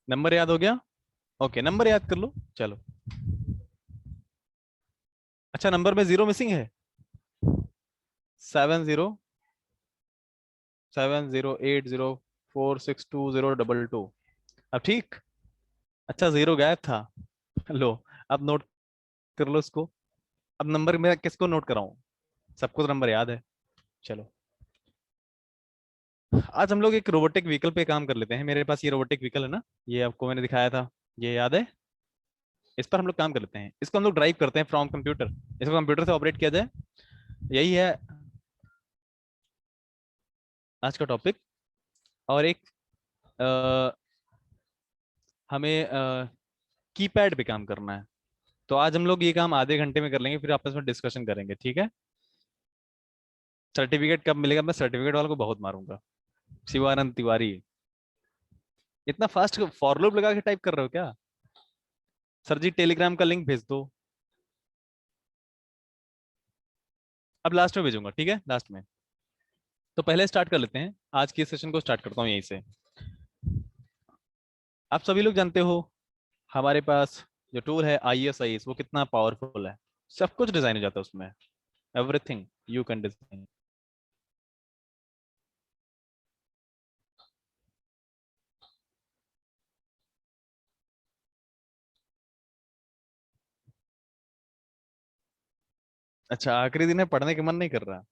Number याद हो गया? ओके, नंबर याद कर लो। चलो। अच्छा, नंबर में जीरो मिसिंग है। 707080462022। अब ठीक। अच्छा, जीरो गायब था। लो, अब नोट कर लो इसको। अब नंबर मैं किसको नोट कराऊं? सबको तो नंबर याद है। चलो, आज हम लोग एक रोबोटिक व्हीकल पे काम कर लेते हैं। मेरे पास ये रोबोटिक व्हीकल है ना, ये आपको मैंने दिखाया था, ये याद है? इस पर हम लोग काम कर लेते हैं। इसको हम लोग ड्राइव करते हैं फ्रॉम कंप्यूटर। इसको कंप्यूटर से ऑपरेट किया जाए, यही है आज का टॉपिक। और एक अ, हमें कीपैड पे काम करना है। तो आज हम लोग ये काम आधे घंटे में कर लेंगे, फिर आपस में डिस्कशन करेंगे, ठीक है? सर्टिफिकेट कब मिलेगा? मैं सर्टिफिकेट वालों को बहुत मारूंगा। शिवानंद तिवारी। इतना फास्ट फॉर लूप लगा के टाइप कर रहे हो क्या? सर जी, टेलीग्राम का लिंक भेज दो। अब लास्ट में भेजूंगा, ठीक है, लास्ट में। तो पहले स्टार्ट कर लेते हैं, आज की सेशन को स्टार्ट करता हूँ यहीं से। आप सभी लोग जानते हो, हमारे पास जो टूल है ISIS, वो कितना पावरफुल है। सब कुछ डिजाइन हो जाता है उसमें। Everything you can design. अच्छा, आखिरी दिन है, पढ़ने का मन नहीं कर रहा?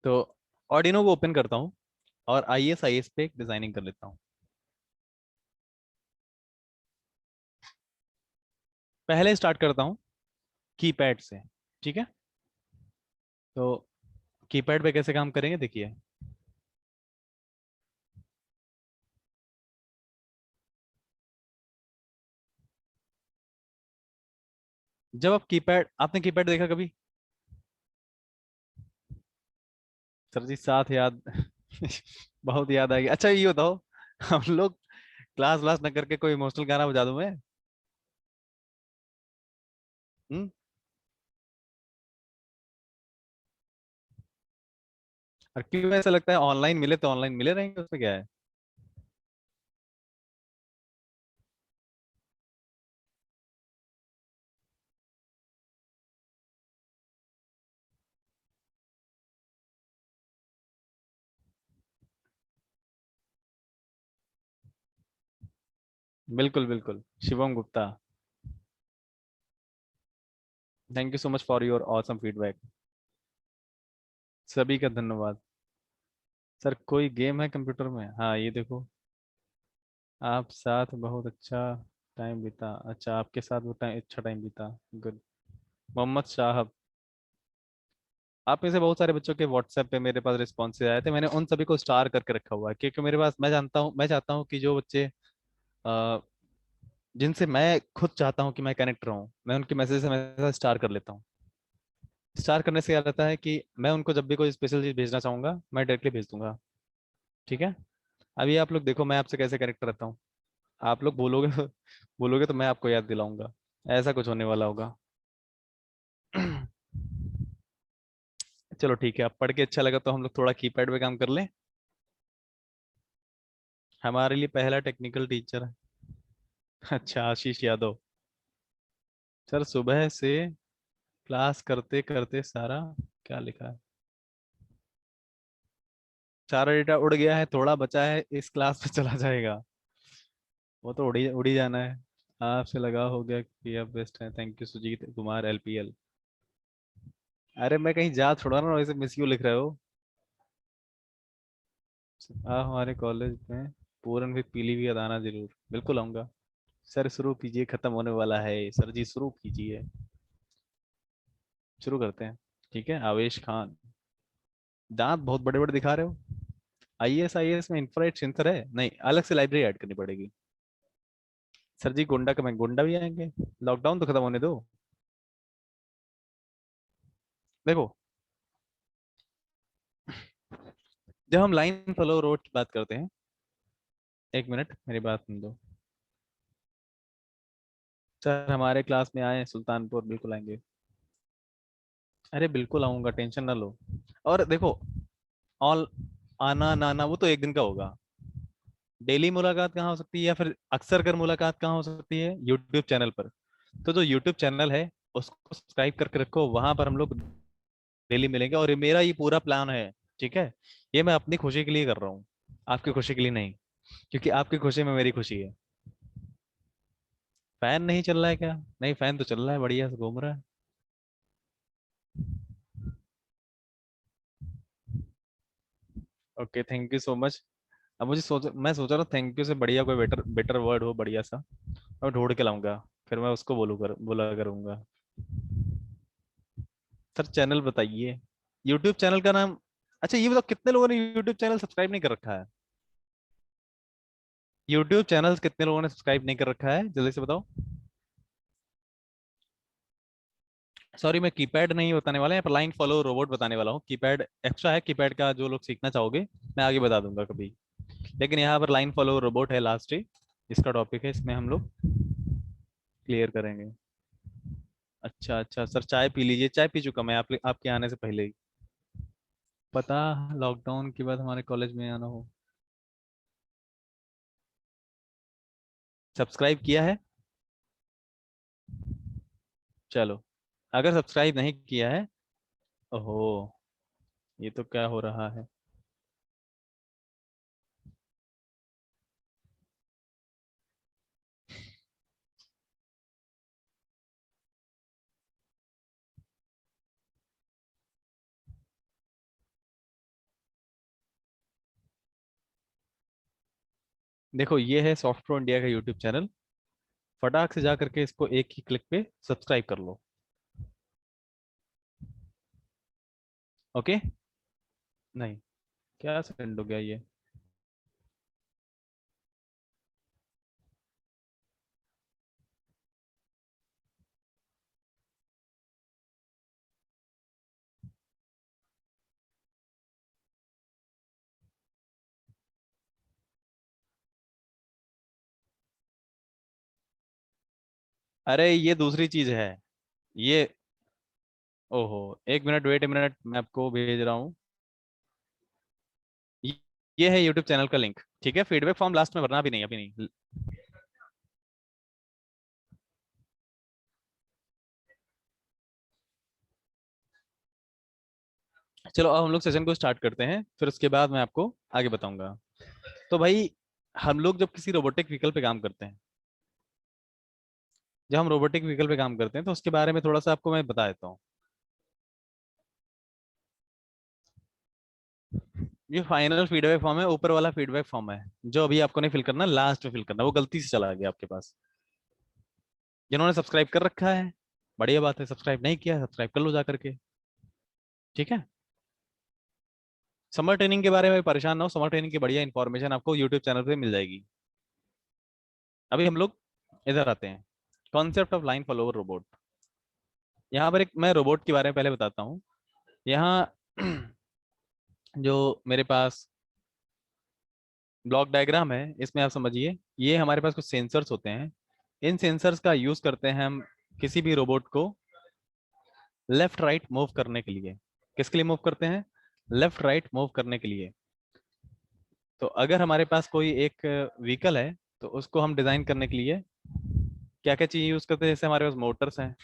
तो ऑर्डिनो को ओपन करता हूँ और ISIS पे एक डिजाइनिंग कर लेता हूँ। पहले स्टार्ट करता हूँ कीपैड से, ठीक है? तो कीपैड पे कैसे काम करेंगे, देखिए। जब आप कीपैड, आपने कीपैड देखा कभी? सर जी, साथ याद। बहुत याद आएगी। अच्छा, ये बताओ, हम लोग क्लास व्लास न करके कोई इमोशनल गाना बजा दूं मैं? हम्म? और क्यों ऐसा लगता है ऑनलाइन मिले तो ऑनलाइन मिले रहेंगे, उसमें क्या है? बिल्कुल बिल्कुल, Shivam Gupta. Thank you so much for your awesome feedback. सभी का धन्यवाद। सर, कोई गेम है कंप्यूटर में? हाँ, ये देखो। आप साथ बहुत अच्छा टाइम बीता। अच्छा, आपके साथ वो टाइम, अच्छा टाइम बीता। गुड। मोहम्मद साहब, आप में से बहुत सारे बच्चों के व्हाट्सएप पे मेरे पास रिस्पॉन्सेज आए थे। मैंने उन सभी को स्टार करके रखा हुआ है, क्योंकि मेरे पास, मैं चाहता हूँ कि जो बच्चे अ, जिनसे मैं खुद चाहता हूँ कि मैं कनेक्ट रहूँ, मैं उनके मैसेज हमेशा स्टार कर लेता हूँ। स्टार करने से क्या रहता है कि मैं उनको जब भी कोई स्पेशल चीज भेजना चाहूंगा, मैं डायरेक्टली भेज दूंगा, ठीक है? अभी आप लोग देखो मैं आपसे कैसे कनेक्ट रहता हूँ। आप लोग बोलोगे बोलोगे तो मैं आपको याद दिलाऊंगा। ऐसा कुछ होने वाला होगा। चलो ठीक है, आप पढ़ के अच्छा लगा तो हम लोग थोड़ा कीपैड पे काम कर लें। हमारे लिए पहला टेक्निकल टीचर है। अच्छा, आशीष यादव। सर, सुबह से क्लास करते करते सारा, क्या लिखा है? सारा डेटा उड़ गया है, थोड़ा बचा है, इस क्लास पे चला जाएगा। वो तो उड़ी जाना है। आपसे लगा हो गया कि आप बेस्ट है। Thank you Sujeet Kumar LPL। अरे मैं कहीं जा थोड़ा ना, वैसे मिस यू लिख रहे हो। आप हमारे कॉलेज में पूरन विद पीलीभीत आना जरूर। बिल्कुल आऊंगा। सर शुरू कीजिए, खत्म होने वाला है। सर जी शुरू कीजिए। शुरू करते हैं, ठीक है। आवेश खान, दांत बहुत बड़े बड़े दिखा रहे हो। ISIS में इंफ्रारेड सेंसर है? नहीं, अलग से लाइब्रेरी ऐड करनी पड़ेगी। सर जी, गोंडा का मैं गोंडा भी आएंगे। लॉकडाउन तो खत्म होने दो। देखो, जब हम लाइन फ्लो रोड की बात करते हैं, एक मिनट मेरी बात सुन दो। सर, हमारे क्लास में आए सुल्तानपुर, बिल्कुल आएंगे। अरे बिल्कुल आऊंगा, टेंशन ना लो। और देखो, ऑल आना ना आना वो तो एक दिन का होगा। डेली मुलाकात कहाँ हो सकती है, या फिर अक्सर कर मुलाकात कहाँ हो सकती है? यूट्यूब चैनल पर। तो जो यूट्यूब चैनल है उसको सब्सक्राइब करके रखो, वहां पर हम लोग डेली मिलेंगे। और ये मेरा ये पूरा प्लान है, ठीक है, ये मैं अपनी खुशी के लिए कर रहा हूँ, आपकी खुशी के लिए नहीं। क्योंकि आपकी खुशी में मेरी खुशी है। फैन नहीं चल रहा है क्या? नहीं, फैन तो चल रहा है, बढ़िया से घूम रहा है। Okay, thank you so much. अब मैं सोच रहा हूँ थैंक यू से बढ़िया कोई बेटर बेटर वर्ड हो, बढ़िया सा, और ढूंढ के लाऊंगा। फिर मैं उसको बोला करूंगा। सर चैनल बताइए, यूट्यूब चैनल का नाम। अच्छा ये बताओ, कितने लोगों ने यूट्यूब चैनल सब्सक्राइब नहीं कर रखा है? यूट्यूब चैनल कितने लोगों ने सब्सक्राइब नहीं कर रखा है, जल्दी से बताओ। सॉरी, मैं कीपैड नहीं बताने वाला, यहाँ पर लाइन फॉलो रोबोट बताने वाला हूँ। कीपैड एक्स्ट्रा है, कीपैड का जो लोग सीखना चाहोगे मैं आगे बता दूंगा कभी। लेकिन यहाँ पर लाइन फॉलो रोबोट है, लास्ट ही इसका टॉपिक है, इसमें हम लोग क्लियर करेंगे। अच्छा अच्छा सर, चाय पी लीजिए। चाय पी चुका मैं आपके आने से पहले ही। पता, लॉकडाउन के बाद हमारे कॉलेज में आना हो। सब्सक्राइब किया है? चलो, अगर सब्सक्राइब नहीं किया है, ओहो, ये तो क्या हो रहा है। देखो, ये है सॉफ्ट प्रो इंडिया का यूट्यूब चैनल। फटाक से जा करके इसको एक ही क्लिक पे सब्सक्राइब कर लो। ओके। नहीं, क्या सेंड हो गया ये? अरे ये दूसरी चीज है ये। ओहो, एक मिनट, वेट ए मिनट, मैं आपको भेज रहा हूँ। ये ये है यूट्यूब चैनल का लिंक, ठीक है। फीडबैक फॉर्म लास्ट में भरना, अभी नहीं, अभी नहीं। चलो अब हम लोग सेशन को स्टार्ट करते हैं, फिर उसके बाद मैं आपको आगे बताऊंगा। तो भाई, हम लोग जब किसी रोबोटिक व्हीकल पे काम करते हैं, जब हम रोबोटिक व्हीकल पे काम करते हैं, तो उसके बारे में थोड़ा सा आपको मैं बता देता हूँ। ये फाइनल फीडबैक फॉर्म है, ऊपर वाला फीडबैक फॉर्म है, जो अभी आपको नहीं फिल करना, लास्ट में फिल करना, वो गलती से चला गया आपके पास। जिन्होंने सब्सक्राइब कर रखा है, बढ़िया बात है। सब्सक्राइब नहीं किया, सब्सक्राइब कर लो जा करके, ठीक है। समर ट्रेनिंग के बारे में परेशान ना हो, समर ट्रेनिंग की बढ़िया इंफॉर्मेशन आपको यूट्यूब चैनल पे मिल जाएगी। अभी हम लोग इधर आते हैं, concept of line follower robot. यहाँ पर एक मैं रोबोट के बारे में पहले बताता हूँ। यहाँ जो मेरे पास ब्लॉक डायग्राम है, इसमें आप समझिए, ये हमारे पास कुछ सेंसर्स होते हैं। इन सेंसर्स का यूज करते हैं हम किसी भी रोबोट को लेफ्ट राइट मूव करने के लिए। किसके लिए मूव करते हैं? लेफ्ट राइट मूव करने के लिए। तो अगर हमारे पास कोई एक व्हीकल है, तो उसको हम डिजाइन करने के लिए क्या क्या चीज यूज करते हैं? जैसे हमारे पास मोटर्स हैं,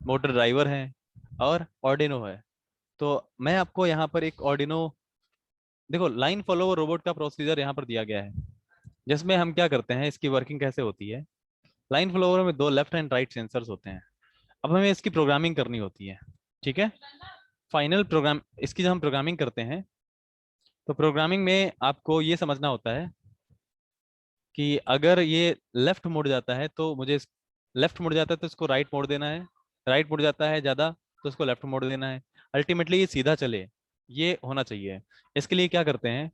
मोटर ड्राइवर हैं, और ऑर्डिनो है। तो मैं आपको यहाँ पर एक ऑर्डिनो, देखो लाइन फॉलोवर रोबोट का प्रोसीजर यहाँ पर दिया गया है, जिसमें हम क्या करते हैं, इसकी वर्किंग कैसे होती है। लाइन फॉलोवर में दो लेफ्ट एंड राइट सेंसर्स होते हैं। अब हमें इसकी प्रोग्रामिंग करनी होती है, ठीक है। फाइनल प्रोग्राम इसकी जब हम प्रोग्रामिंग करते हैं, तो प्रोग्रामिंग में आपको ये समझना होता है कि अगर ये लेफ्ट मुड़ जाता है तो मुझे लेफ्ट मुड़ जाता है तो इसको राइट मोड़ देना है। राइट मुड़ जाता है ज़्यादा तो इसको लेफ्ट मोड़ देना है। अल्टीमेटली ये सीधा चले, ये होना चाहिए। इसके लिए क्या करते हैं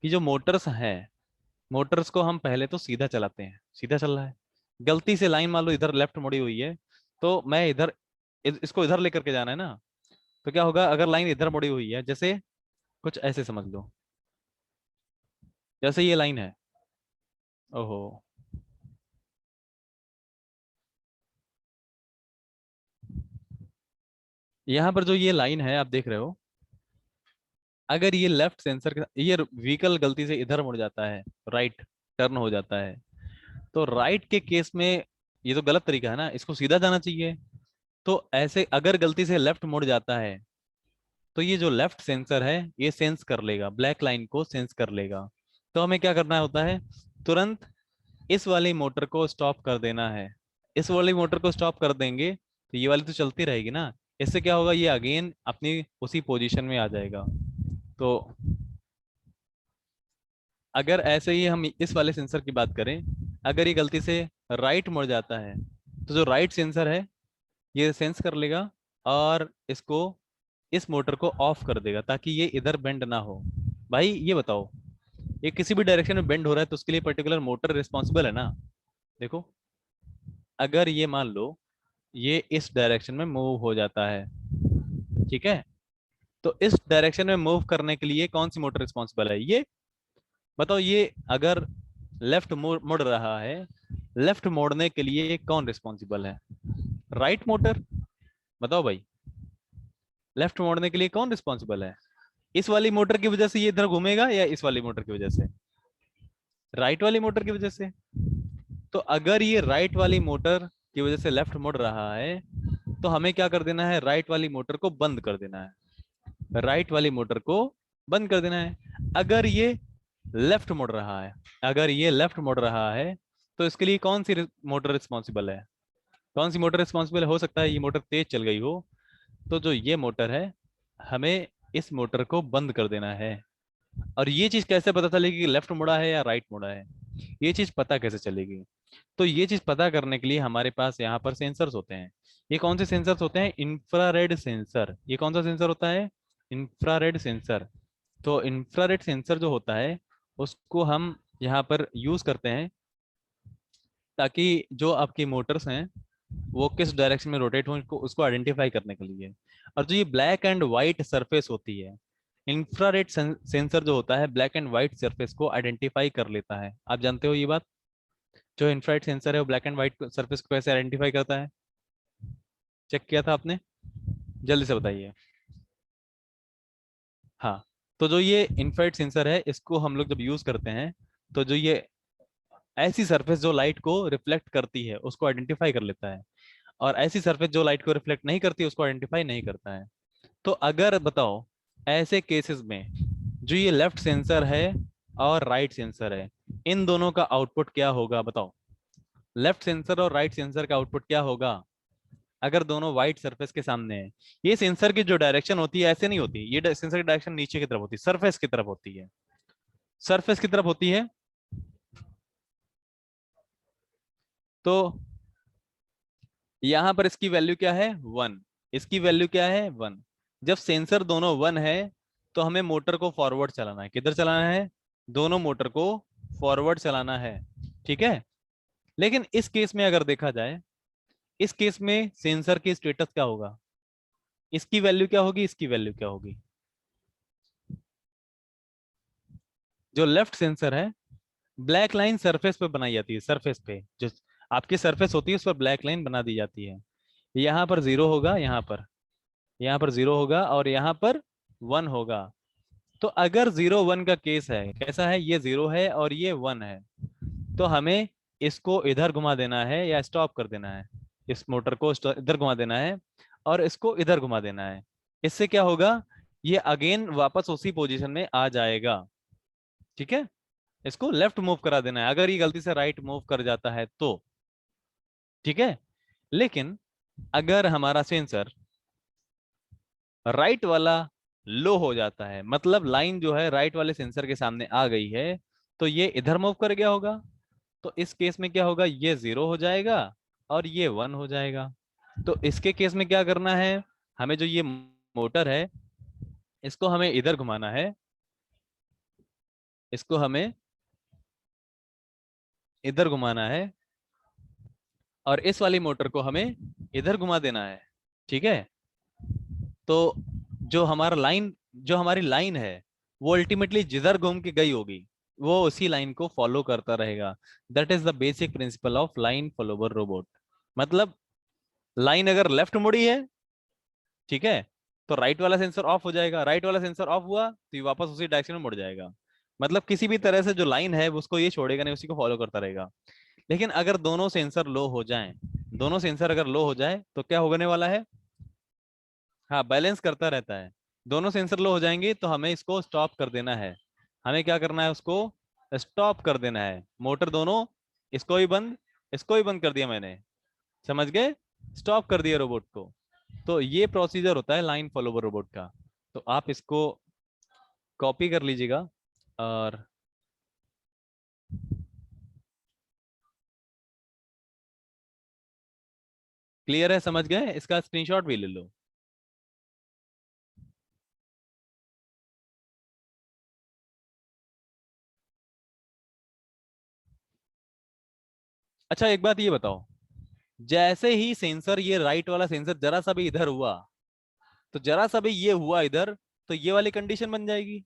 कि जो मोटर्स हैं, मोटर्स को हम पहले तो सीधा चलाते हैं। सीधा चल रहा है, गलती से लाइन मान लो इधर लेफ्ट मुड़ी हुई है, तो मैं इधर इसको इधर लेकर के जाना है ना। तो क्या होगा, अगर लाइन इधर मुड़ी हुई है, जैसे कुछ ऐसे समझ लो, जैसे ये लाइन है। ओहो, यहाँ पर जो ये लाइन है आप देख रहे हो, अगर ये लेफ्ट सेंसर ये व्हीकल गलती से इधर मुड़ जाता है, राइट टर्न हो जाता है, तो राइट के केस में ये तो गलत तरीका है ना, इसको सीधा जाना चाहिए। तो ऐसे अगर गलती से लेफ्ट मुड़ जाता है तो ये जो लेफ्ट सेंसर है ये सेंस कर लेगा, ब्लैक लाइन को सेंस कर लेगा। तो हमें क्या करना होता है, तुरंत इस वाली मोटर को स्टॉप कर देना है। इस वाली मोटर को स्टॉप कर देंगे तो ये वाली तो चलती रहेगी ना, इससे क्या होगा, ये अगेन अपनी उसी पोजीशन में आ जाएगा। तो अगर ऐसे ही हम इस वाले सेंसर की बात करें, अगर ये गलती से राइट मुड़ जाता है तो जो राइट सेंसर है ये सेंस कर लेगा और इसको, इस मोटर को ऑफ कर देगा ताकि ये इधर बेंड ना हो। भाई ये बताओ, ये किसी भी डायरेक्शन में बेंड हो रहा है तो उसके लिए पर्टिकुलर मोटर रिस्पॉन्सिबल है ना। देखो, अगर ये मान लो ये इस डायरेक्शन में मूव हो जाता है, ठीक है, तो इस डायरेक्शन में मूव करने के लिए कौन सी मोटर रिस्पॉन्सिबल है, ये बताओ। ये अगर लेफ्ट मुड़ रहा है, लेफ्ट मोड़ने के लिए कौन रिस्पॉन्सिबल है, राइट मोटर। बताओ भाई, लेफ्ट मोड़ने के लिए कौन रिस्पॉन्सिबल है, इस वाली मोटर की वजह से ये इधर घूमेगा या इस वाली मोटर की वजह से, राइट वाली मोटर की वजह से। तो अगर ये राइट वाली मोटर की वजह से लेफ्ट मुड़ रहा है तो हमें क्या कर देना है, राइट वाली मोटर को बंद कर देना है, राइट वाली मोटर को बंद कर देना है। अगर ये लेफ्ट मुड़ रहा है, अगर ये लेफ्ट मुड़ रहा है तो इसके लिए कौन सी मोटर रिस्पॉन्सिबल है, कौन सी मोटर रिस्पॉन्सिबल हो सकता है, ये मोटर तेज चल गई हो, तो जो ये मोटर है हमें इस मोटर को बंद कर देना है। और ये चीज कैसे पता चलेगी कि लेफ्ट मुड़ा है या राइट मुड़ा है, ये चीज पता कैसे चलेगी, तो ये चीज पता करने के लिए हमारे पास यहाँ पर सेंसर्स होते हैं। ये कौन से सेंसर्स होते हैं, इंफ्रारेड सेंसर। ये कौन सा सेंसर होता है, इंफ्रारेड सेंसर। तो इंफ्रारेड सेंसर जो होता है उसको हम यहाँ पर यूज करते हैं ताकि जो आपकी मोटर्स हैं वो किस डायरेक्शन में रोटेट हो उसको आइडेंटिफाई करने के लिए। और जो ये ब्लैक एंड व्हाइट सरफेस होती है, इंफ्रारेड सेंसर जो होता है ब्लैक एंड व्हाइट सरफेस को आइडेंटिफाई कर लेता है। आप जानते हो ये बात, जो इंफ्रारेड सेंसर है वो ब्लैक एंड व्हाइट सरफेस को कैसे आइडेंटिफाई करता है, चेक किया था आपने, जल्दी से बताइए। हाँ, तो जो ये इंफ्रारेड सेंसर है इसको हम लोग जब यूज करते हैं तो जो ये ऐसी सरफेस जो लाइट को रिफ्लेक्ट करती है उसको आइडेंटिफाई कर लेता है, और ऐसी सरफेस जो लाइट को रिफ्लेक्ट नहीं करती उसको आइडेंटिफाई नहीं करता है। तो अगर बताओ ऐसे केसेस में जो ये लेफ्ट सेंसर है और राइट सेंसर है, इन दोनों का आउटपुट क्या होगा बताओ, लेफ्ट सेंसर और राइट सेंसर का आउटपुट क्या होगा अगर दोनों व्हाइट सरफेस के सामने है। ये सेंसर की जो डायरेक्शन होती है ऐसे नहीं होती, ये सेंसर की डायरेक्शन नीचे की तरफ होती है, सरफेस की तरफ होती है, सरफेस की तरफ होती है। तो यहां पर इसकी वैल्यू क्या है, वन। इसकी वैल्यू क्या है, वन। जब सेंसर दोनों वन है तो हमें मोटर को फॉरवर्ड चलाना है, किधर चलाना है, दोनों मोटर को फॉरवर्ड चलाना है, ठीक है। लेकिन इस केस में अगर देखा जाए, इस केस में सेंसर की स्टेटस क्या होगा, इसकी वैल्यू क्या होगी, इसकी वैल्यू क्या होगी। जो लेफ्ट सेंसर है, ब्लैक लाइन सरफेस पे बनाई जाती है, सरफेस पे जो आपकी सरफेस होती है उस पर ब्लैक लाइन बना दी जाती है। यहाँ पर जीरो होगा, यहाँ पर जीरो होगा और यहाँ पर वन होगा। तो अगर जीरो वन का केस है, कैसा है, ये जीरो है और ये वन है, तो हमें इसको इधर घुमा देना है या स्टॉप कर देना है, इस मोटर को इधर घुमा देना है और इसको इधर घुमा देना है। इससे क्या होगा, ये अगेन वापस उसी पोजीशन में आ जाएगा, ठीक है। इसको लेफ्ट मूव करा देना है, अगर ये गलती से राइट मूव कर जाता है तो, ठीक है। लेकिन अगर हमारा सेंसर राइट वाला लो हो जाता है, मतलब लाइन जो है राइट वाले सेंसर के सामने आ गई है, तो ये इधर मूव कर गया होगा। तो इस केस में क्या होगा, ये जीरो हो जाएगा और ये वन हो जाएगा। तो इसके केस में क्या करना है, हमें जो ये मोटर है इसको हमें इधर घुमाना है, इसको हमें इधर घुमाना है और इस वाली मोटर को हमें इधर घुमा देना है, ठीक है। तो जो हमारी लाइन है वो अल्टीमेटली जिधर घूम के गई होगी वो उसी लाइन को फॉलो करता रहेगा। That is the basic principle of line follower robot. मतलब लाइन अगर लेफ्ट मुड़ी है ठीक है, तो राइट वाला सेंसर ऑफ हो जाएगा, राइट वाला सेंसर ऑफ हुआ तो ये वापस उसी डायरेक्शन में मुड़ जाएगा। मतलब किसी भी तरह से जो लाइन है उसको ये छोड़ेगा नहीं, उसी को फॉलो करता रहेगा। लेकिन अगर दोनों सेंसर लो हो जाएं, दोनों सेंसर अगर लो हो जाए तो क्या होने वाला है? हाँ, बैलेंस करता रहता है। दोनों सेंसर लो हो जाएंगे तो हमें इसको स्टॉप कर देना है। हमें क्या करना है? उसको स्टॉप कर देना है, मोटर दोनों। इसको भी बंद, इसको भी बंद कर दिया मैंने, समझ गए? स्टॉप कर दिया रोबोट को। तो ये प्रोसीजर होता है लाइन फॉलोवर रोबोट का। तो आप इसको कॉपी कर लीजिएगा और क्लियर है, समझ गए? इसका स्क्रीनशॉट भी ले लो। अच्छा एक बात ये बताओ, जैसे ही सेंसर, ये राइट वाला सेंसर जरा सा भी इधर हुआ, तो जरा सा भी ये हुआ इधर, तो ये वाली कंडीशन बन जाएगी।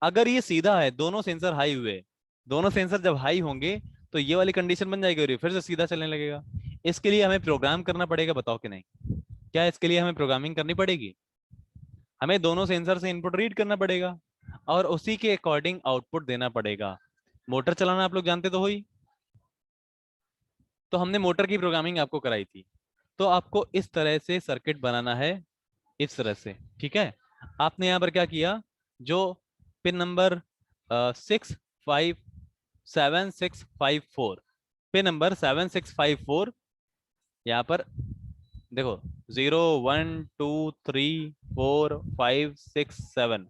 अगर ये सीधा है, दोनों सेंसर हाई हुए, दोनों सेंसर जब हाई होंगे तो ये वाली कंडीशन बन जाएगी और ये फिर से सीधा चलने लगेगा। इसके लिए हमें प्रोग्राम करना पड़ेगा, बताओ कि नहीं? क्या इसके लिए हमें प्रोग्रामिंग करनी पड़ेगी? हमें दोनों सेंसर से इनपुट रीड करना पड़ेगा और उसी के अकॉर्डिंग आउटपुट देना पड़ेगा। मोटर चलाना आप लोग जानते तो हो ही। तो हमने मोटर की प्रोग्रामिंग आपको कराई थी। तो आपको इस तरह से सर्किट बनाना है, इस तरह से। ठीक है, आपने यहाँ पर क्या किया, जो पिन नंबर 7654, पिन नंबर 7654, यहाँ पर देखो, 0 1 2 3 4 5 6 7।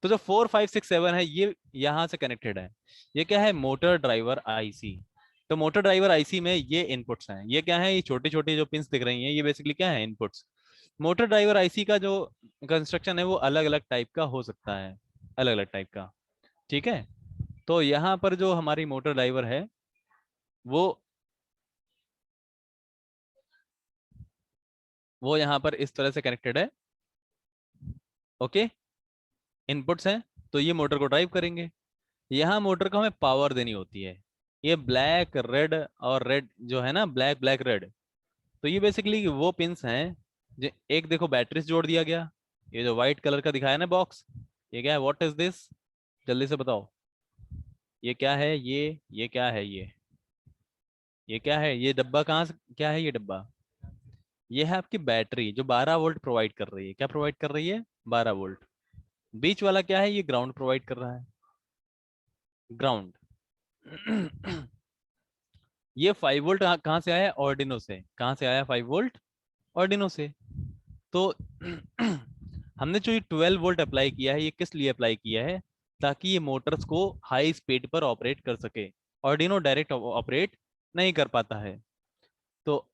तो जो 4 5 6 7 है ये यहाँ से कनेक्टेड है। ये क्या है? Motor driver IC. तो मोटर ड्राइवर आईसी में ये इनपुट्स हैं। ये क्या है? ये छोटी छोटी जो पिंस दिख रही हैं, ये बेसिकली क्या है? इनपुट्स। मोटर ड्राइवर आईसी का जो कंस्ट्रक्शन है वो अलग अलग टाइप का हो सकता है, अलग अलग टाइप का। ठीक है, तो यहाँ पर जो हमारी मोटर ड्राइवर है वो यहाँ पर इस तरह से कनेक्टेड है। ओके, इनपुट्स हैं, तो ये मोटर को ड्राइव करेंगे। यहाँ मोटर को हमें पावर देनी होती है। ये ब्लैक रेड और रेड जो है ना, ब्लैक ब्लैक रेड, तो ये बेसिकली वो पिंस हैं। एक देखो बैटरी से जोड़ दिया गया। ये जो व्हाइट कलर का दिखाया ना बॉक्स, ये क्या है? What is this? जल्दी से बताओ, ये क्या है? ये क्या है? ये क्या है? ये डब्बा कहाँ से, क्या है ये डब्बा? ये है आपकी बैटरी जो 12 वोल्ट प्रोवाइड कर रही है। क्या प्रोवाइड कर रही है? 12 वोल्ट। बीच वाला क्या है? ये ग्राउंड प्रोवाइड कर रहा है, ग्राउंड। ये 5 वोल्ट कहाँ से आया? ऑर्डिनो से। कहाँ से आया 5 वोल्ट? ऑर्डिनो से। तो हमने जो ये 12 वोल्ट अप्लाई किया है, ये किस लिए अप्लाई किया है? ताकि ये मोटर्स को हाई स्पीड पर ऑपरेट कर सके। ऑर्डिनो डायरेक्ट ऑपरेट नहीं कर पाता है। तो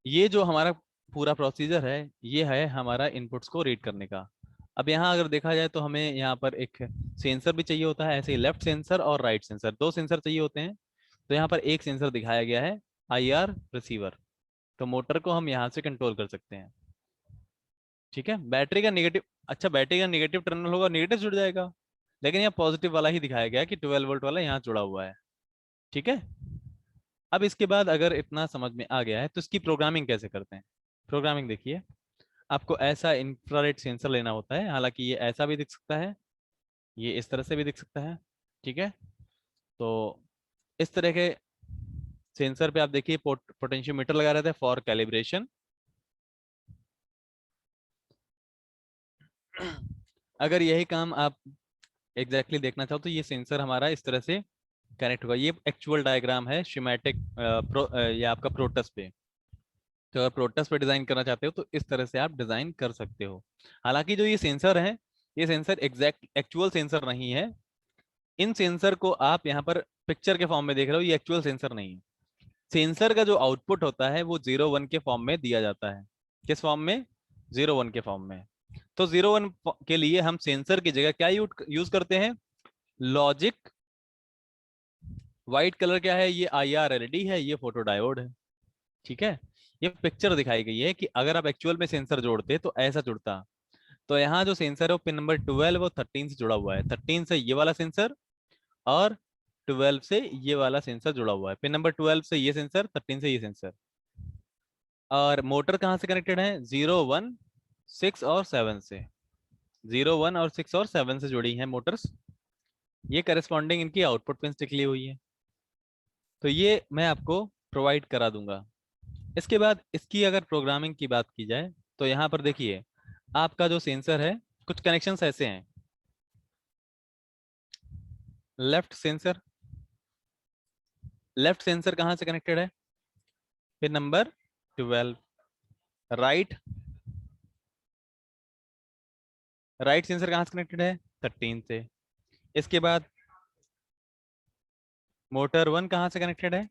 ये जो हमारा पूरा प्रोसीजर है, ये है हमारा इनपुट्स को रीड करने का। अब यहाँ अगर देखा जाए तो हमें यहाँ पर एक सेंसर भी चाहिए होता है, ऐसे ही लेफ्ट सेंसर और राइट सेंसर, दो सेंसर चाहिए होते हैं। तो यहाँ पर एक सेंसर दिखाया गया है, आईआर रिसीवर। तो मोटर को हम यहाँ से कंट्रोल कर सकते हैं। ठीक है, बैटरी का नेगेटिव, अच्छा बैटरी का नेगेटिव टर्मिनल होगा, नेगेटिव जुड़ जाएगा। लेकिन यहाँ पॉजिटिव वाला ही दिखाया गया है कि 12 वोल्ट वाला यहाँ जुड़ा हुआ है। ठीक है, अब इसके बाद अगर इतना समझ में आ गया है तो इसकी प्रोग्रामिंग कैसे करते हैं? प्रोग्रामिंग देखिए, आपको ऐसा इंफ्रारेड सेंसर लेना होता है। हालांकि ये ऐसा भी दिख सकता है, ये इस तरह से भी दिख सकता है। ठीक है, तो इस तरह के सेंसर पे आप देखिए पोटेंशियोमीटर लगा रहता है फॉर कैलिब्रेशन। अगर यही काम आप एग्जैक्टली देखना चाहो तो ये सेंसर हमारा इस तरह से कनेक्ट होगा। ये एक्चुअल डायग्राम है शिमेटिक ये आपका प्रोटस पे। तो अगर प्रोटस पे डिजाइन करना चाहते हो तो इस तरह से आप डिजाइन कर सकते हो। हालांकि जो ये सेंसर है, ये सेंसर एग्जैक्ट एक्चुअल सेंसर नहीं है। इन सेंसर को आप यहाँ पर पिक्चर के फॉर्म में देख रहे हो, ये एक्चुअल सेंसर नहीं है। सेंसर का जो आउटपुट होता है वो 0 1 के फॉर्म में दिया जाता है। किस फॉर्म में? 0 1 के फॉर्म में। तो 0 1 के लिए हम सेंसर की जगह क्या यूज करते हैं? लॉजिक। व्हाइट कलर क्या है? ये आईआर एलईडी है, ये फोटो डायोड है। ठीक है, ये पिक्चर दिखाई गई है कि अगर आप एक्चुअल में सेंसर जोड़ते तो ऐसा जुड़ता। तो यहाँ जो सेंसर है वो पिन नंबर 12 वो 13 से जुड़ा हुआ है, 13 से ये वाला सेंसर, और 12 से ये वाला सेंसर जुड़ा हुआ है। पिन नंबर 12 से ये सेंसर, 13 से ये सेंसर। और मोटर कहाँ से कनेक्टेड है? 0 1 6 और 7 से। 0 1 और 6 और 7 से जुड़ी हैं मोटर्स। ये करस्पॉन्डिंग इनकी आउटपुट पिन निकली हुई है। तो ये मैं आपको प्रोवाइड करा दूंगा। इसके बाद इसकी अगर प्रोग्रामिंग की बात की जाए तो यहाँ पर देखिए, आपका जो सेंसर है, कुछ कनेक्शंस ऐसे हैं। लेफ्ट सेंसर, लेफ्ट सेंसर कहाँ से कनेक्टेड है? Pin number 12। Right, right sensor कहाँ से कनेक्टेड है? 13 से। इसके बाद मोटर 1 कहाँ से कनेक्टेड है?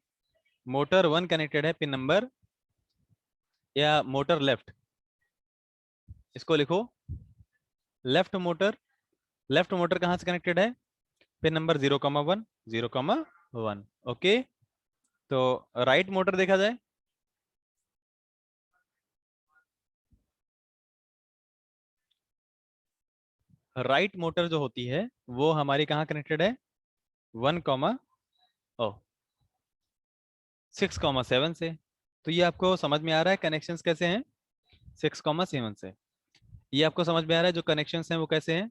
मोटर 1 कनेक्टेड है पिन नंबर, या मोटर लेफ्ट, इसको लिखो लेफ्ट मोटर। लेफ्ट मोटर कहाँ से कनेक्टेड है? Pin number 0,1 0,1। ओके। तो राइट मोटर देखा जाए, राइट मोटर जो होती है वो हमारी कहाँ कनेक्टेड है? 1 कॉमा ओ 6,7 से। तो ये आपको समझ में आ रहा है कनेक्शंस कैसे हैं? 6,7 से। ये आपको समझ में आ रहा है जो कनेक्शंस हैं वो कैसे हैं?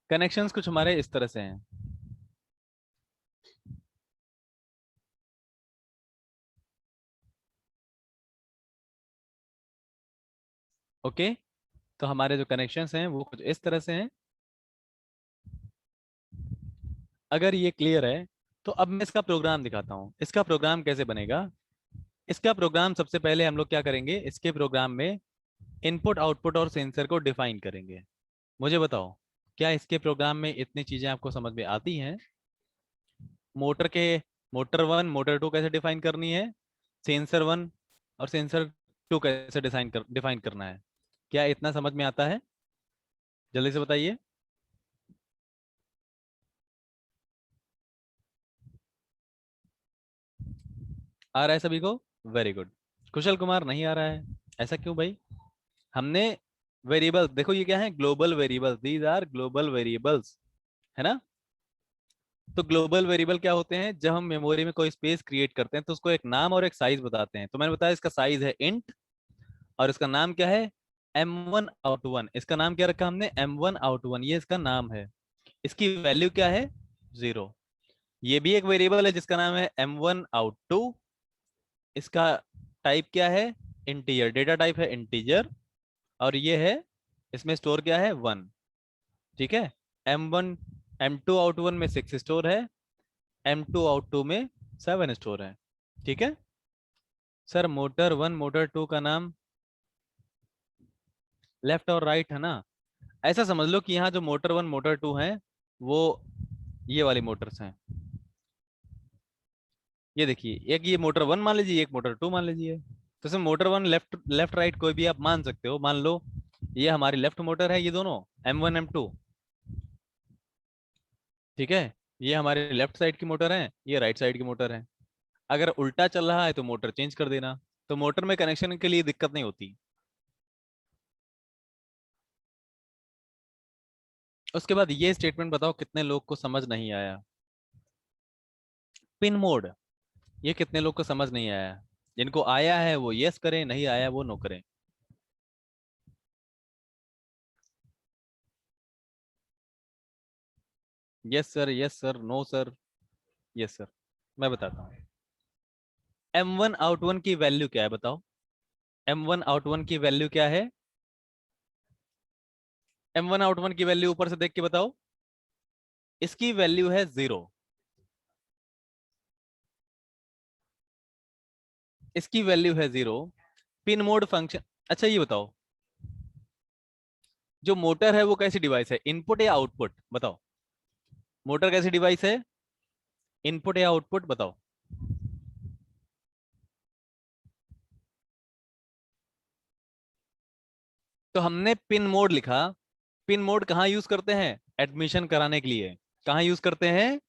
कनेक्शंस कुछ हमारे इस तरह से हैं। ओके। तो हमारे जो कनेक्शंस हैं वो कुछ इस तरह से हैं। अगर ये क्लियर है तो अब मैं इसका प्रोग्राम दिखाता हूँ। इसका प्रोग्राम कैसे बनेगा? इसका प्रोग्राम सबसे पहले हम लोग क्या करेंगे, इसके प्रोग्राम में इनपुट आउटपुट और सेंसर को डिफाइन करेंगे। मुझे बताओ, क्या इसके प्रोग्राम में इतनी चीजें आपको समझ में आती हैं? मोटर के, मोटर 1 मोटर 2 कैसे डिफाइन करनी है, सेंसर 1 और सेंसर 2 कैसे डिफाइन करना है, क्या इतना समझ में आता है? जल्दी से बताइए। आ रहा है सभी को? Very good. कुशल कुमार नहीं आ रहा है, ऐसा क्यों भाई? हमने वेरिएबल्स, देखो ये क्या है, global variables, these are global variables, है ना? तो ग्लोबल वेरिएबल क्या होते हैं? जब हम मेमोरी में कोई स्पेस क्रिएट करते हैं तो उसको एक नाम और एक साइज बताते हैं। तो मैंने बताया इसका साइज है इंट, और इसका नाम क्या है? M1 out 1। इसका नाम क्या रखा हमने? M1 out 1, ये इसका नाम है। इसकी वैल्यू क्या है? 0। ये भी एक वेरिएबल है जिसका नाम है M1 out 2। इसका टाइप क्या है? इंटीजर, डेटा टाइप है इंटीजर। और ये है, इसमें स्टोर क्या है? 1। ठीक है। M1 M2 out 1 में 6 स्टोर है, M2 out 2 में 7 स्टोर है। ठीक है। सर मोटर 1 मोटर 2 का नाम लेफ्ट और राइट है ना? ऐसा समझ लो कि यहाँ जो मोटर 1 मोटर 2 है वो ये वाली मोटर्स हैं। ये देखिए, एक ये मोटर 1 मान लीजिए, एक मोटर 2 मान लीजिए। तो इसमें मोटर 1 लेफ्ट लेफ्ट राइट कोई भी आप मान सकते हो। मान लो ये हमारी लेफ्ट मोटर है, ये दोनों M1 M2। ठीक है। ये हमारे लेफ्ट साइड की मोटर है, ये राइट साइड की मोटर है। अगर उल्टा चल रहा है तो मोटर चेंज कर देना, तो मोटर में कनेक्शन के लिए दिक्कत नहीं होती। उसके बाद ये स्टेटमेंट बताओ कितने लोग को समझ नहीं आया? पिन मोड, ये कितने लोग को समझ नहीं आया? जिनको आया है वो यस करें, नहीं आया वो नो करें। Yes sir, yes sir, no sir, yes sir. मैं बताता हूँ। M1 out 1 की वैल्यू क्या है बताओ? M1 out 1 की वैल्यू क्या है? M1 out 1 की वैल्यू ऊपर से देख के बताओ। इसकी वैल्यू है 0। इसकी वैल्यू है 0। Pin mode function. अच्छा ये बताओ, जो मोटर है वो कैसी डिवाइस है, इनपुट या आउटपुट बताओ? मोटर कैसी डिवाइस है, इनपुट या आउटपुट बताओ? तो हमने पिन मोड लिखा। पिन मोड कहाँ यूज करते हैं? एडमिशन कराने के लिए। कहाँ यूज करते हैं?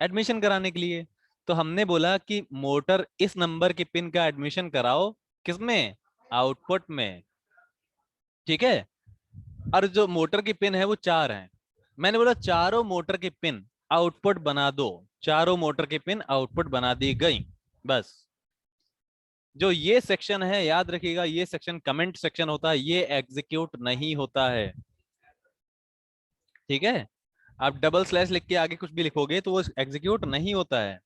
एडमिशन कराने के लिए। तो हमने बोला कि मोटर इस नंबर की पिन का एडमिशन कराओ, किसमें? आउटपुट में। ठीक है। और जो मोटर की पिन है वो 4 हैं। मैंने बोला चारों मोटर की पिन आउटपुट बना दो, चारों मोटर की पिन आउटपुट बना दी गई। बस जो ये सेक्शन है याद रखिएगा, ये सेक्शन कमेंट सेक्शन होता है, ये एग्जीक्यूट नहीं होता है। ठीक है, आप डबल स्लैश लिख के आगे कुछ भी लिखोगे तो वो एग्जीक्यूट नहीं होता है।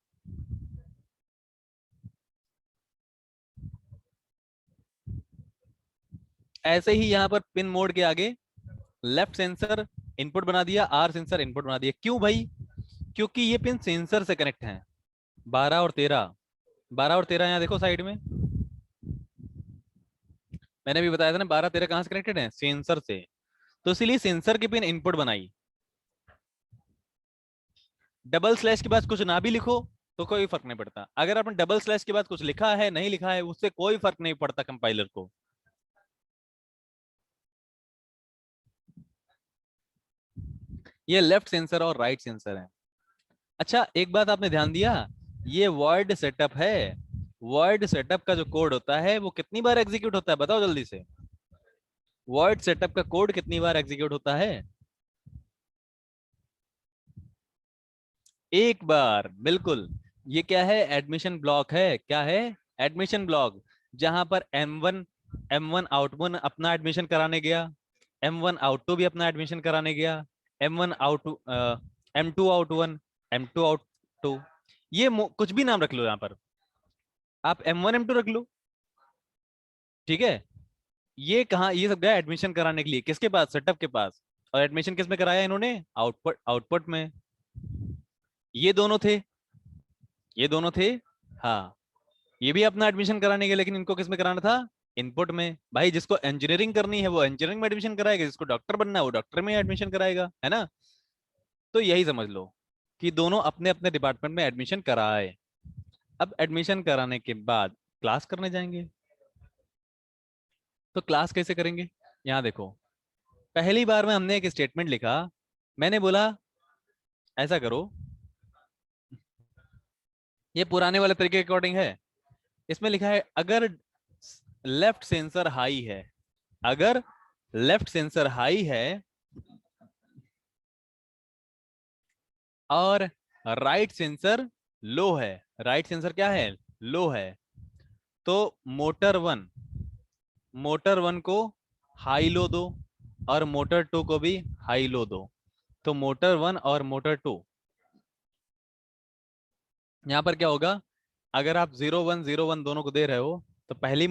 ऐसे ही यहां पर पिन मोड के आगे लेफ्ट सेंसर इनपुट बना दिया, आर सेंसर इनपुट बना दिया। क्यों भाई? क्योंकि ये पिन सेंसर से कनेक्ट हैं, 12 और 13। 12 और 13 यहाँ देखो साइड में, मैंने भी बताया था ना 12 13 कहां से कनेक्टेड है, सेंसर से। तो इसीलिए सेंसर की पिन इनपुट बनाई। डबल स्लैश के बाद कुछ ना भी लिखो तो कोई फर्क नहीं पड़ता। अगर आपने डबल स्लैश के बाद कुछ लिखा है नहीं लिखा है उससे कोई फर्क नहीं पड़ता कंपाइलर को। ये लेफ्ट सेंसर और राइट सेंसर है। अच्छा एक बात आपने ध्यान दिया, ये वर्ड सेटअप है। वर्ड सेटअप का जो कोड होता है वो कितनी बार एग्जीक्यूट होता है बताओ जल्दी से। वर्ड सेटअप का कोड कितनी बार एग्जीक्यूट होता है? एक बार, बिल्कुल। ये क्या है? एडमिशन ब्लॉक है। क्या है? Admission block. जहां पर M1 आउट 1 अपना एडमिशन कराने गया, M1 आउट 2 भी अपना एडमिशन कराने गया, M1 out M2 out 1, M2 out 2। ये कुछ भी नाम रख लो यहाँ पर, आप M1 M2 रख लो। ठीक है, ये कहा, ये सब गया एडमिशन कराने के लिए किसके पास? सेटअप के पास। और एडमिशन किस में कराया इन्होंने? आउटपुट आउटपुट में। ये दोनों थे, ये दोनों थे। हाँ, ये भी अपना एडमिशन कराने गए लेकिन इनको किस में कराना था? इनपुट में। भाई जिसको इंजीनियरिंग करनी है वो इंजीनियरिंग में एडमिशन कराएगा, जिसको डॉक्टर बनना है वो डॉक्टर में एडमिशन कराएगा, है ना? तो यही समझ लो कि दोनों अपने अपने डिपार्टमेंट में एडमिशन कराए। अब एडमिशन कराने के बाद क्लास करने जाएंगे। तो क्लास कैसे करेंगे? यहाँ देखो, पहली बार में हमने एक स्टेटमेंट लिखा। मैंने बोला ऐसा करो, ये पुराने वाले तरीके के अकॉर्डिंग है। इसमें लिखा है अगर लेफ्ट सेंसर हाई है, अगर लेफ्ट सेंसर हाई है और राइट सेंसर लो है, राइट सेंसर क्या है? लो है, तो मोटर 1 को हाई लो दो और मोटर 2 को भी हाई लो दो। तो मोटर 1 और मोटर 2, यहां पर क्या होगा? अगर आप 0 1 0 1 दोनों को दे रहे हो तो पहली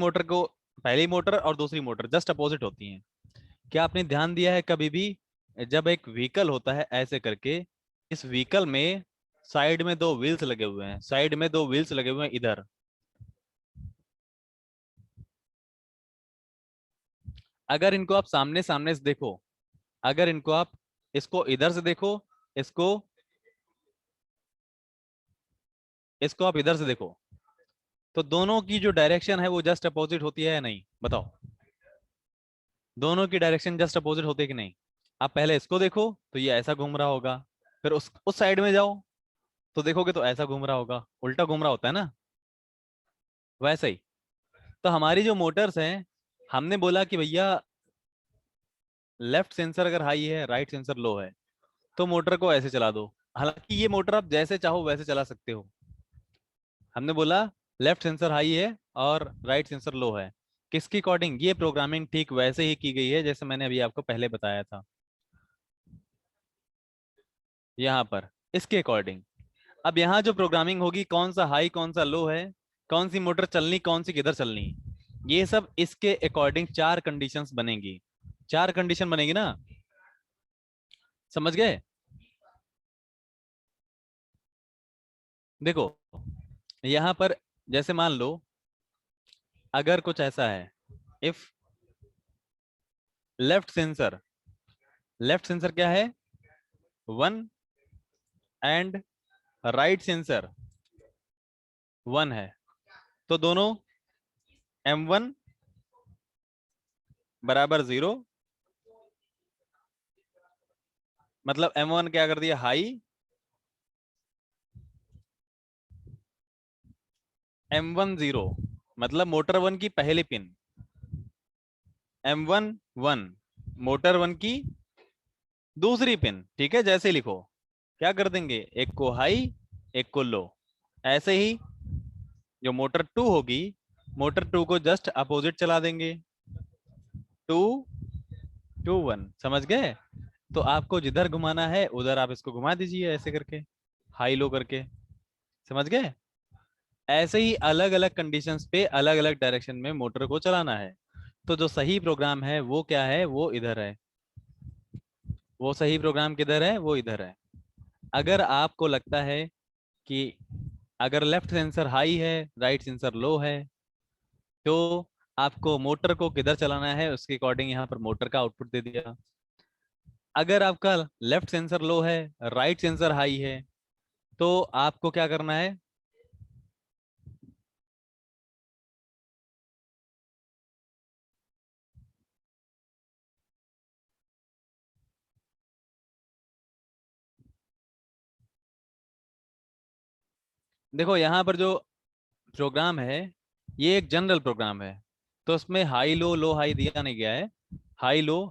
मोटर और दूसरी मोटर जस्ट अपोजिट होती हैं। क्या आपने ध्यान दिया है कभी भी जब एक व्हीकल होता है ऐसे करके, इस व्हीकल में साइड में 2 व्हील्स लगे हुए हैं, साइड में 2 व्हील्स लगे हुए हैं इधर। अगर इनको आप सामने सामने से देखो, अगर इनको आप, इसको इधर से देखो, इसको इसको आप इधर से देखो, तो दोनों की जो डायरेक्शन है वो जस्ट अपोजिट होती है या नहीं बताओ? दोनों की डायरेक्शन जस्ट अपोजिट होती है कि नहीं? आप पहले इसको देखो तो ये ऐसा घूम रहा होगा, फिर उस साइड में जाओ तो देखोगे तो ऐसा घूम रहा होगा, उल्टा घूम रहा होता है ना। वैसे ही तो हमारी जो मोटर्स हैं, हमने बोला कि भैया लेफ्ट सेंसर अगर हाई है राइट सेंसर लो है तो मोटर को ऐसे चला दो। हालांकि ये मोटर आप जैसे चाहो वैसे चला सकते हो। हमने बोला लेफ्ट सेंसर हाई है और राइट सेंसर लो है, किसकी अकॉर्डिंग? ये प्रोग्रामिंग ठीक वैसे ही की गई है जैसे मैंने अभी आपको पहले बताया था, यहाँ पर इसके अकॉर्डिंग। अब यहाँ जो प्रोग्रामिंग होगी, कौन सा हाई कौन सा लो है, कौन सी मोटर चलनी कौन सी किधर चलनी, ये सब इसके अकॉर्डिंग 4 कंडीशंस बनेंगी। 4 कंडीशन बनेगी ना, समझ गए? देखो यहाँ पर जैसे मान लो अगर कुछ ऐसा है, if left sensor, left sensor क्या है? 1 एंड राइट सेंसर 1 है, तो दोनों M1 बराबर 0, मतलब M1 क्या कर दिया? हाई। M1 0 मतलब मोटर 1 की पहली पिन, M1 1 मोटर 1 की दूसरी पिन, ठीक है, जैसे लिखो क्या कर देंगे, एक को हाई एक को लो। ऐसे ही जो मोटर 2 होगी, मोटर 2 को जस्ट अपोजिट चला देंगे, 2 2 1, समझ गए। तो आपको जिधर घुमाना है उधर आप इसको घुमा दीजिए ऐसे करके, हाई लो करके, समझ गए। ऐसे ही अलग अलग कंडीशंस पे अलग अलग डायरेक्शन में मोटर को चलाना है। तो जो सही प्रोग्राम है वो क्या है, वो इधर है। वो सही प्रोग्राम किधर है, वो इधर है। अगर आपको लगता है कि अगर लेफ्ट सेंसर हाई है, राइट सेंसर लो है, तो आपको मोटर को किधर चलाना है उसके अकॉर्डिंग यहाँ पर मोटर का आउटपुट दे दिया। अगर आपका लेफ्ट सेंसर लो है, राइट सेंसर हाई है, तो आपको क्या करना है, देखो यहाँ पर जो प्रोग्राम है ये एक जनरल प्रोग्राम है, तो उसमें हाई लो हाई दिया नहीं गया है। हाई लो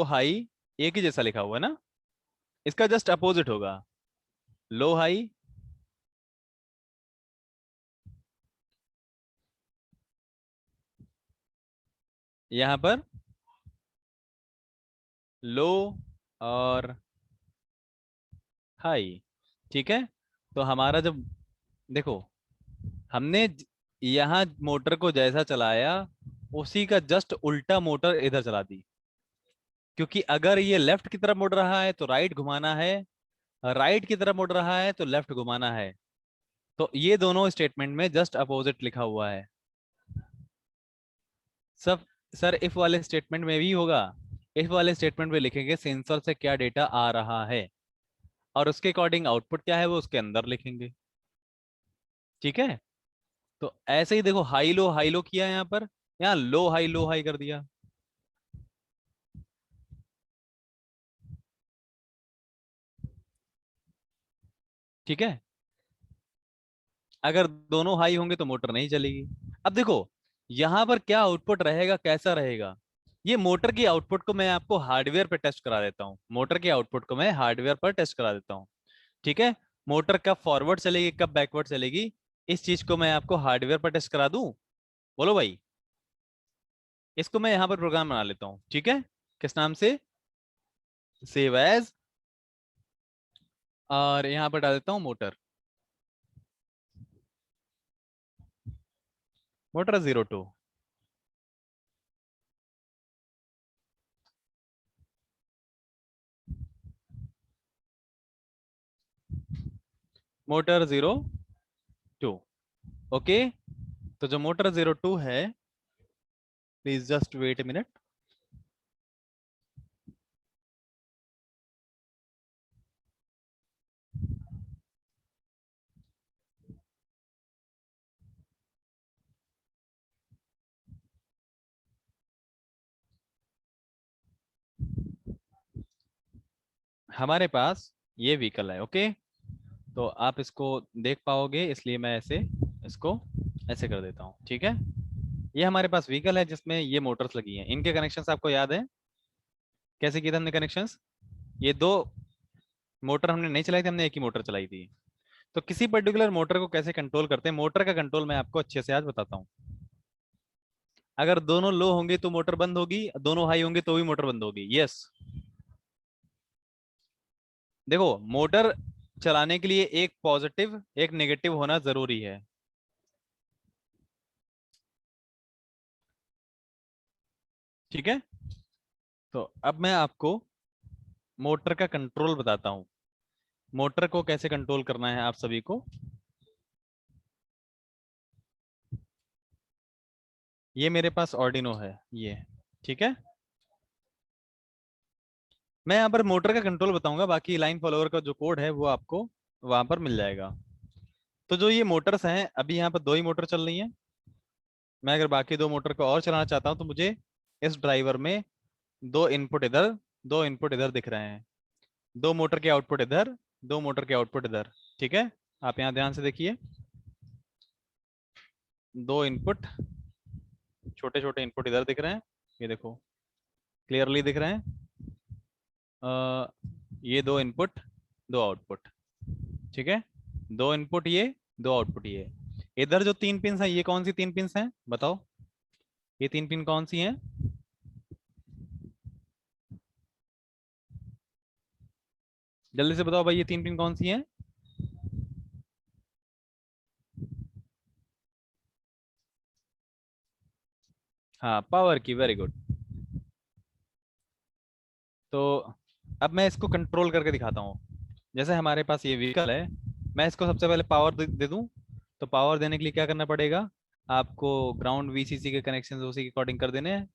हाई एक ही जैसा लिखा हुआ है ना, इसका जस्ट अपोजिट होगा, लो हाई, यहाँ पर लो और हाई, ठीक है। तो हमारा जब देखो हमने यहाँ मोटर को जैसा चलाया उसी का जस्ट उल्टा मोटर इधर चला दी, क्योंकि अगर ये लेफ्ट की तरफ मुड़ रहा है तो राइट घुमाना है, राइट की तरफ मुड़ रहा है तो लेफ्ट घुमाना है। तो ये दोनों स्टेटमेंट में जस्ट अपोजिट लिखा हुआ है सब। सर इफ वाले स्टेटमेंट में भी होगा, इफ वाले स्टेटमेंट में लिखेंगे सेंसर से क्या डेटा आ रहा है और उसके अकॉर्डिंग आउटपुट क्या है वो उसके अंदर लिखेंगे, ठीक है। तो ऐसे ही देखो हाई लो किया यहाँ पर, यहाँ लो हाई कर दिया, ठीक है। अगर दोनों हाई होंगे तो मोटर नहीं चलेगी। अब देखो यहां पर क्या आउटपुट रहेगा, कैसा रहेगा, ये मोटर की आउटपुट को मैं आपको हार्डवेयर पे टेस्ट करा देता हूँ, मोटर के आउटपुट को मैं हार्डवेयर पर टेस्ट करा देता हूँ, ठीक है। मोटर कब फॉरवर्ड चलेगी कब बैकवर्ड चलेगी, इस चीज को मैं आपको हार्डवेयर पर टेस्ट करा दूं, बोलो भाई। इसको मैं यहाँ पर प्रोग्राम बना लेता हूँ, ठीक है, किस नाम से, सेव एज, और यहाँ पर डाल देता हूँ मोटर, मोटर 02, मोटर 02, ओके। तो जो मोटर 02 है, please just wait a minute. हमारे पास ये व्हीकल है, ओके। तो आप इसको देख पाओगे इसलिए मैं ऐसे इसको ऐसे कर देता हूँ, ठीक है। ये हमारे पास व्हीकल है जिसमें ये मोटर्स लगी हैं, इनके कनेक्शंस आपको याद है कैसे किए थे हमने कनेक्शंस। ये दो मोटर हमने नहीं चलाई थी, हमने एक ही मोटर चलाई थी। तो किसी पर्टिकुलर मोटर को कैसे कंट्रोल करते हैं, मोटर का कंट्रोल मैं आपको अच्छे से आज बताता हूँ। अगर दोनों लो होंगे तो मोटर बंद होगी, दोनों हाई होंगे तो भी मोटर बंद होगी, यस। देखो मोटर चलाने के लिए एक पॉजिटिव एक नेगेटिव होना जरूरी है, ठीक है। तो अब मैं आपको मोटर का कंट्रोल बताता हूँ, मोटर को कैसे कंट्रोल करना है आप सभी को। ये मेरे पास ऑर्डिनो है ये, ठीक है। मैं यहाँ पर मोटर का कंट्रोल बताऊंगा, बाकी लाइन फॉलोअर का जो कोड है वो आपको वहां पर मिल जाएगा। तो जो ये मोटर्स हैं अभी यहाँ पर दो ही मोटर चल रही हैं, मैं अगर बाकी दो मोटर को और चलाना चाहता हूँ तो मुझे इस ड्राइवर में दो इनपुट इधर दो इनपुट इधर दिख रहे हैं, दो मोटर के आउटपुट इधर दो मोटर के आउटपुट इधर, ठीक है। आप यहाँ ध्यान से देखिए, दो इनपुट छोटे छोटे इनपुट इधर दिख रहे हैं, ये देखो क्लियरली दिख रहे हैं। ये दो इनपुट, दो आउटपुट, ठीक है, दो इनपुट ये, दो आउटपुट ये। इधर जो तीन पिन हैं, ये कौन सी तीन पिन हैं बताओ, ये तीन पिन कौन सी हैं? जल्दी से बताओ भाई, ये तीन पिन कौन सी हैं? हाँ, पावर की, वेरी गुड। तो अब मैं इसको कंट्रोल करके दिखाता हूँ। जैसे हमारे पास ये व्हीकल है, मैं इसको सबसे पहले पावर दे दूं। तो पावर देने के लिए क्या करना पड़ेगा, आपको ग्राउंड वीसीसी के कनेक्शन उसी के अकॉर्डिंग कर देने हैं।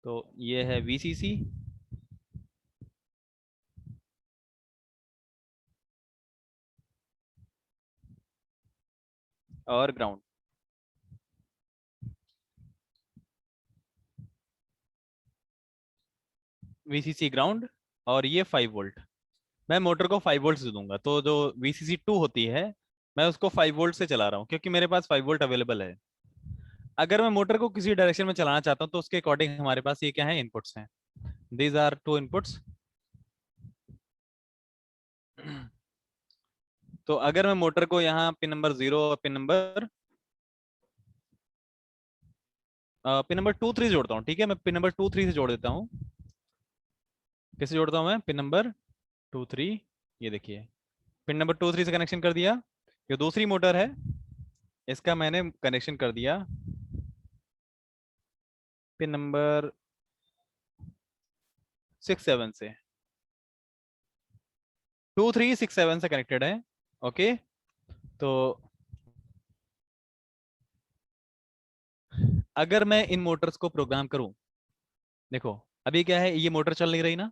तो ये है वीसीसी और ग्राउंड, वीसीसी ग्राउंड, और ये 5 वोल्ट। मैं मोटर को 5 वोल्ट से दूंगा, तो जो वीसीसी 2 होती है, मैं उसको 5 वोल्ट से चला रहा हूँ क्योंकि मेरे पास 5 वोल्ट अवेलेबल है। अगर मैं मोटर को किसी डायरेक्शन में चलाना चाहता हूँ तो उसके अकॉर्डिंग हमारे पास ये क्या है, इनपुट्स हैं। These are two inputs. तो अगर मैं मोटर को यहाँ पिन नंबर 0 और पिन नंबर 2 3 जोड़ता हूँ, ठीक है, मैं पिन नंबर 2 3 से जोड़ देता हूँ। किससे जोड़ता हूँ मैं? Pin number 2 3। ये देखिए, पिन नंबर 2 3 से कनेक्शन कर दिया। जो दूसरी मोटर है, इसका मैंने कनेक्शन कर दिया पिन नंबर 6 7 से। 2 3 6 7 से कनेक्टेड है। ओके, तो अगर मैं इन मोटर्स को प्रोग्राम करूं, देखो अभी क्या है, ये मोटर चल नहीं रही ना,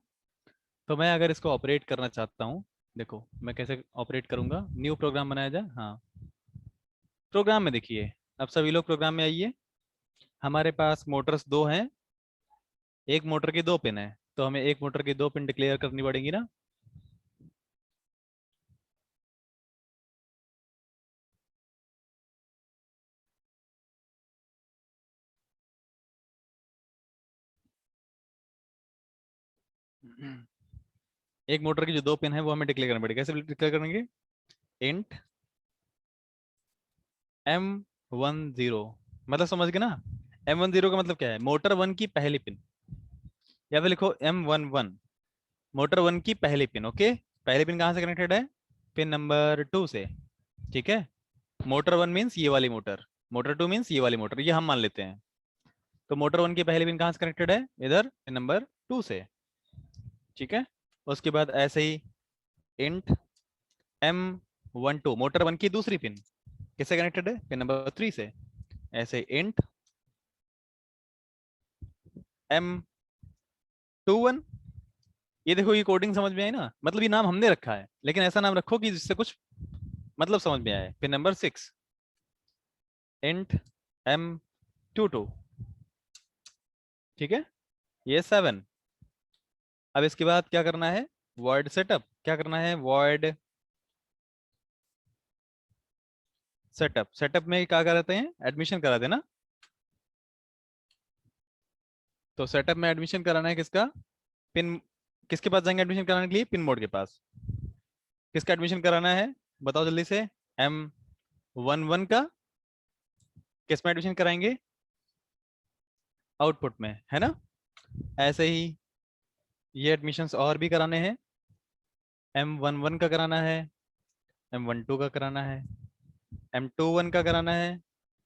तो मैं अगर इसको ऑपरेट करना चाहता हूं, देखो मैं कैसे ऑपरेट करूंगा। न्यू प्रोग्राम बनाया जाए, हाँ, प्रोग्राम में देखिए, अब सभी लोग प्रोग्राम में आइए। हमारे पास मोटर्स दो हैं, एक मोटर की दो पिन है, तो हमें एक मोटर की दो पिन डिक्लेयर करनी पड़ेगी ना। एक मोटर की जो दो पिन है वो हमें डिक्लेयर करनी पड़ेगी। कैसे डिक्लेयर करेंगे? इंट M10, मतलब समझ गए ना? M10 का मतलब क्या है, मोटर वन की पहली पिन, या फिर लिखो M11, मोटर वन की पहली पिन। ओके, पहली पिन कहाँ से कनेक्टेड है? पिन नंबर 2 से, ठीक है। मोटर वन मीन्स ये वाली मोटर, मोटर टू मीन्स ये वाली मोटर, ये हम मान लेते हैं। तो मोटर वन की पहली पिन कहाँ से कनेक्टेड है? इधर पिन नंबर 2 से, ठीक है। उसके बाद ऐसे ही इंट M12, मोटर वन की दूसरी पिन किससे कनेक्टेड है? पिन नंबर 3 से। ऐसे इंट M21। ये देखो, ये कोडिंग समझ में आई ना, मतलब ये नाम हमने रखा है, लेकिन ऐसा नाम रखो कि जिससे कुछ मतलब समझ में आए। पिन नंबर 6 इंट M22, ठीक है, ये 7। अब इसके बाद क्या करना है? Void setup. क्या करना है? Void setup. सेटअप में क्या कराते हैं? एडमिशन कराते हैं ना। तो सेटअप में एडमिशन कराना है किसका? पिन, किसके पास जाएंगे एडमिशन कराने के लिए? पिन मोड के पास। किसका एडमिशन कराना है बताओ जल्दी से? M11 का। किस में एडमिशन कराएंगे? आउटपुट में, है ना। ऐसे ही ये एडमिशन्स और भी कराने हैं। M11 का कराना है, M12 का कराना है, M21 का कराना है,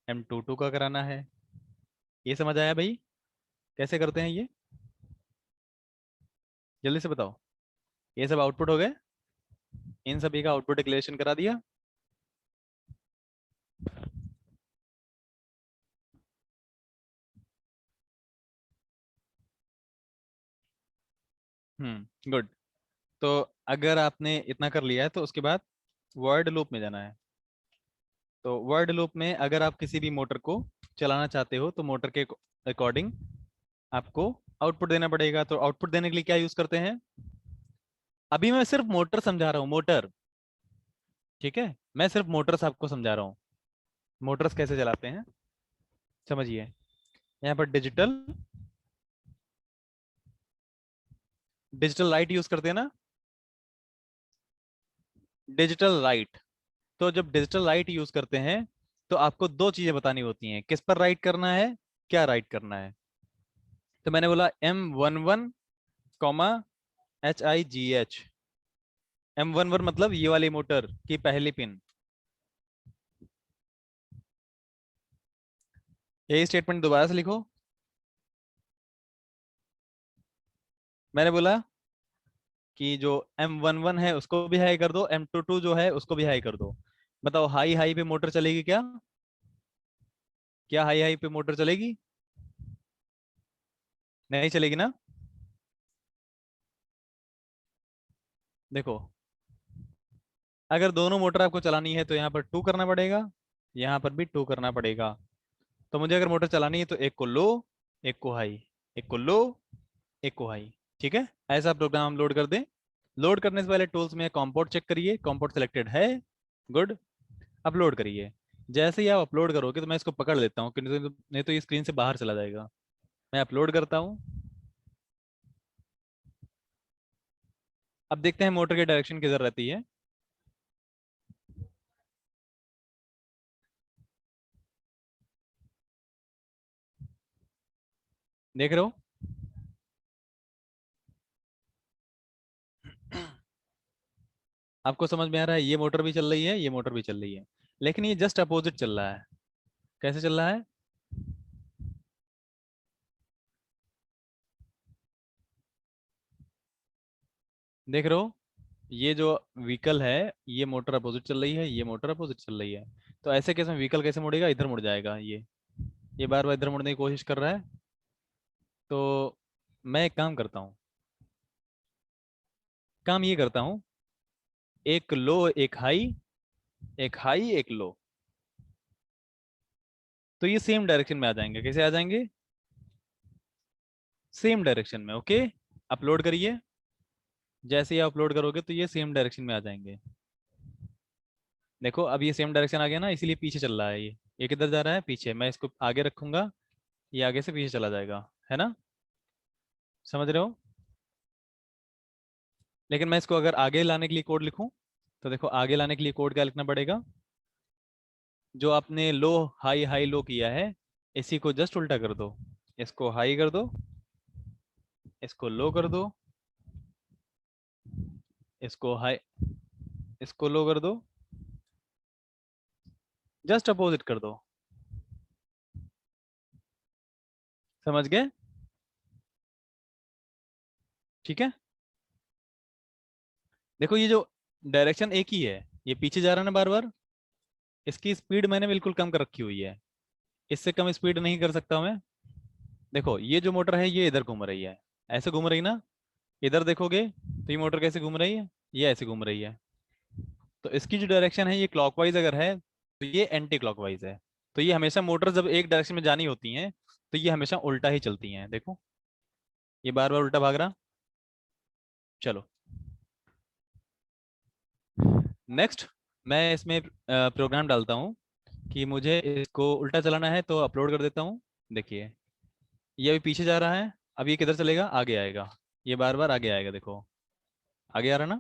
M22 का कराना है। ये समझ आया भाई, कैसे करते हैं ये? जल्दी से बताओ। ये सब आउटपुट हो गए, इन सभी का आउटपुट डिक्लेरेशन करा दिया। गुड। तो अगर आपने इतना कर लिया है तो उसके बाद वर्ड लूप में जाना है। तो वर्ड लूप में अगर आप किसी भी मोटर को चलाना चाहते हो तो मोटर के अकॉर्डिंग आपको आउटपुट देना पड़ेगा। तो आउटपुट देने के लिए क्या यूज करते हैं? अभी मैं सिर्फ मोटर समझा रहा हूँ, मोटर, ठीक है, मैं सिर्फ मोटर्स आपको समझा रहा हूँ, मोटर्स कैसे चलाते हैं। समझिए, यहाँ पर डिजिटल डिजिटल राइट यूज करते हैं ना, डिजिटल राइट। तो जब डिजिटल राइट यूज करते हैं तो आपको दो चीजें बतानी होती हैं, किस पर राइट करना है, क्या राइट करना है। तो मैंने बोला M11 कॉमा HIGH। M11 मतलब ये वाली मोटर की पहली पिन। यही स्टेटमेंट दोबारा से लिखो। मैंने बोला कि जो M11 है उसको भी हाई कर दो, M22 जो है उसको भी हाई कर दो। बताओ हाई हाई पे मोटर चलेगी क्या? क्या हाई हाई पे मोटर चलेगी? नहीं चलेगी ना। देखो, अगर दोनों मोटर आपको चलानी है तो यहाँ पर 2 करना पड़ेगा, यहाँ पर भी 2 करना पड़ेगा। तो मुझे अगर मोटर चलानी है तो एक को लो, एक को हाई, एक को लो, एक को हाई। ठीक है, ऐसा प्रोग्राम हम लोड कर दें। लोड करने से पहले टूल्स में कॉम्पोर्ट चेक करिए, कॉम्पोर्ट सिलेक्टेड है, गुड। अपलोड करिए। जैसे ही आप अपलोड करोगे तो मैं इसको पकड़ लेता हूँ, क्योंकि नहीं तो ये स्क्रीन से बाहर चला जाएगा। मैं अपलोड करता हूँ। अब देखते हैं मोटर की डायरेक्शन किधर रहती है। देख रहे हो? आपको समझ में आ रहा है, ये मोटर भी चल रही है, ये मोटर भी चल रही है, लेकिन ये जस्ट अपोजिट चल रहा है। कैसे चल रहा है? देख रहे हो? ये जो व्हीकल है, ये मोटर अपोजिट चल रही है, ये मोटर अपोजिट चल रही है। तो ऐसे केस में व्हीकल कैसे मुड़ेगा? इधर मुड़ जाएगा। ये बार बार इधर मुड़ने की कोशिश कर रहा है। तो मैं एक काम करता हूँ, काम ये करता हूँ, एक लो एक हाई, एक हाई एक लो, तो ये सेम डायरेक्शन में आ जाएंगे। कैसे आ जाएंगे? सेम डायरेक्शन में। ओके, अपलोड करिए। जैसे ही अपलोड करोगे तो ये सेम डायरेक्शन में आ जाएंगे। देखो अब ये सेम डायरेक्शन आ गया ना, इसीलिए पीछे चल रहा है ये किधर जा रहा है? पीछे। मैं इसको आगे रखूंगा, ये आगे से पीछे चला जाएगा, है ना? समझ रहे हो? लेकिन मैं इसको अगर आगे लाने के लिए कोड लिखूं, तो देखो आगे लाने के लिए कोड क्या लिखना पड़ेगा? जो आपने लो हाई हाई लो किया है, इसी को जस्ट उल्टा कर दो। इसको हाई कर दो, इसको लो कर दो, इसको हाई, इसको लो कर दो, जस्ट अपोजिट कर दो। समझ गए? ठीक है। देखो ये जो डायरेक्शन एक ही है, ये पीछे जा रहा है ना बार बार, इसकी स्पीड मैंने बिल्कुल कम कर रखी हुई है। इससे कम स्पीड नहीं कर सकता मैं। देखो ये जो मोटर है ये इधर घूम रही है, ऐसे घूम रही ना। इधर देखोगे तो ये मोटर कैसे घूम रही है? ये ऐसे घूम रही है। तो इसकी जो डायरेक्शन है ये क्लॉकवाइज अगर है तो ये एंटी क्लॉकवाइज है। तो ये हमेशा मोटर जब एक डायरेक्शन में जानी होती हैं तो ये हमेशा उल्टा ही चलती हैं। देखो ये बार बार उल्टा भाग रहा। चलो नेक्स्ट, मैं इसमें प्रोग्राम डालता हूँ कि मुझे इसको उल्टा चलाना है, तो अपलोड कर देता हूँ। देखिए ये अभी पीछे जा रहा है, अब ये किधर चलेगा? आगे आएगा। ये बार बार आगे आएगा। देखो आगे आ रहा ना।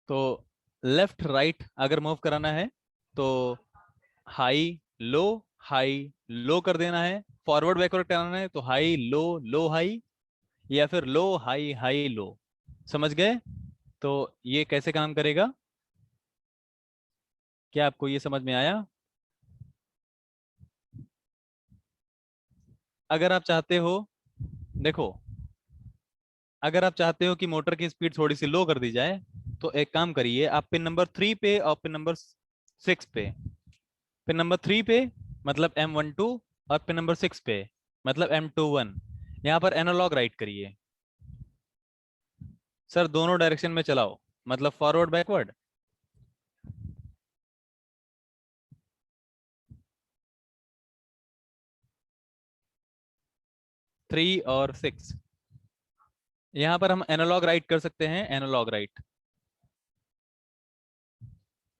तो लेफ्ट राइट अगर मूव कराना है तो हाई लो, हाई लो कर देना है। फॉरवर्ड बैकवर्ड कराना है तो हाई लो लो हाई, या फिर लो हाई हाई लो। समझ गए? तो ये कैसे काम करेगा? क्या आपको ये समझ में आया? अगर आप चाहते हो, देखो अगर आप चाहते हो कि मोटर की स्पीड थोड़ी सी लो कर दी जाए, तो एक काम करिए, आप पिन नंबर 3 पे और पिन नंबर 6 पे, पिन नंबर 3 पे मतलब M12, और पिन नंबर 6 पे मतलब M21, यहाँ पर एनालॉग राइट करिए। सर दोनों डायरेक्शन में चलाओ, मतलब फॉरवर्ड बैकवर्ड। 3 और 6, यहाँ पर हम एनालॉग राइट कर सकते हैं, एनालॉग राइट।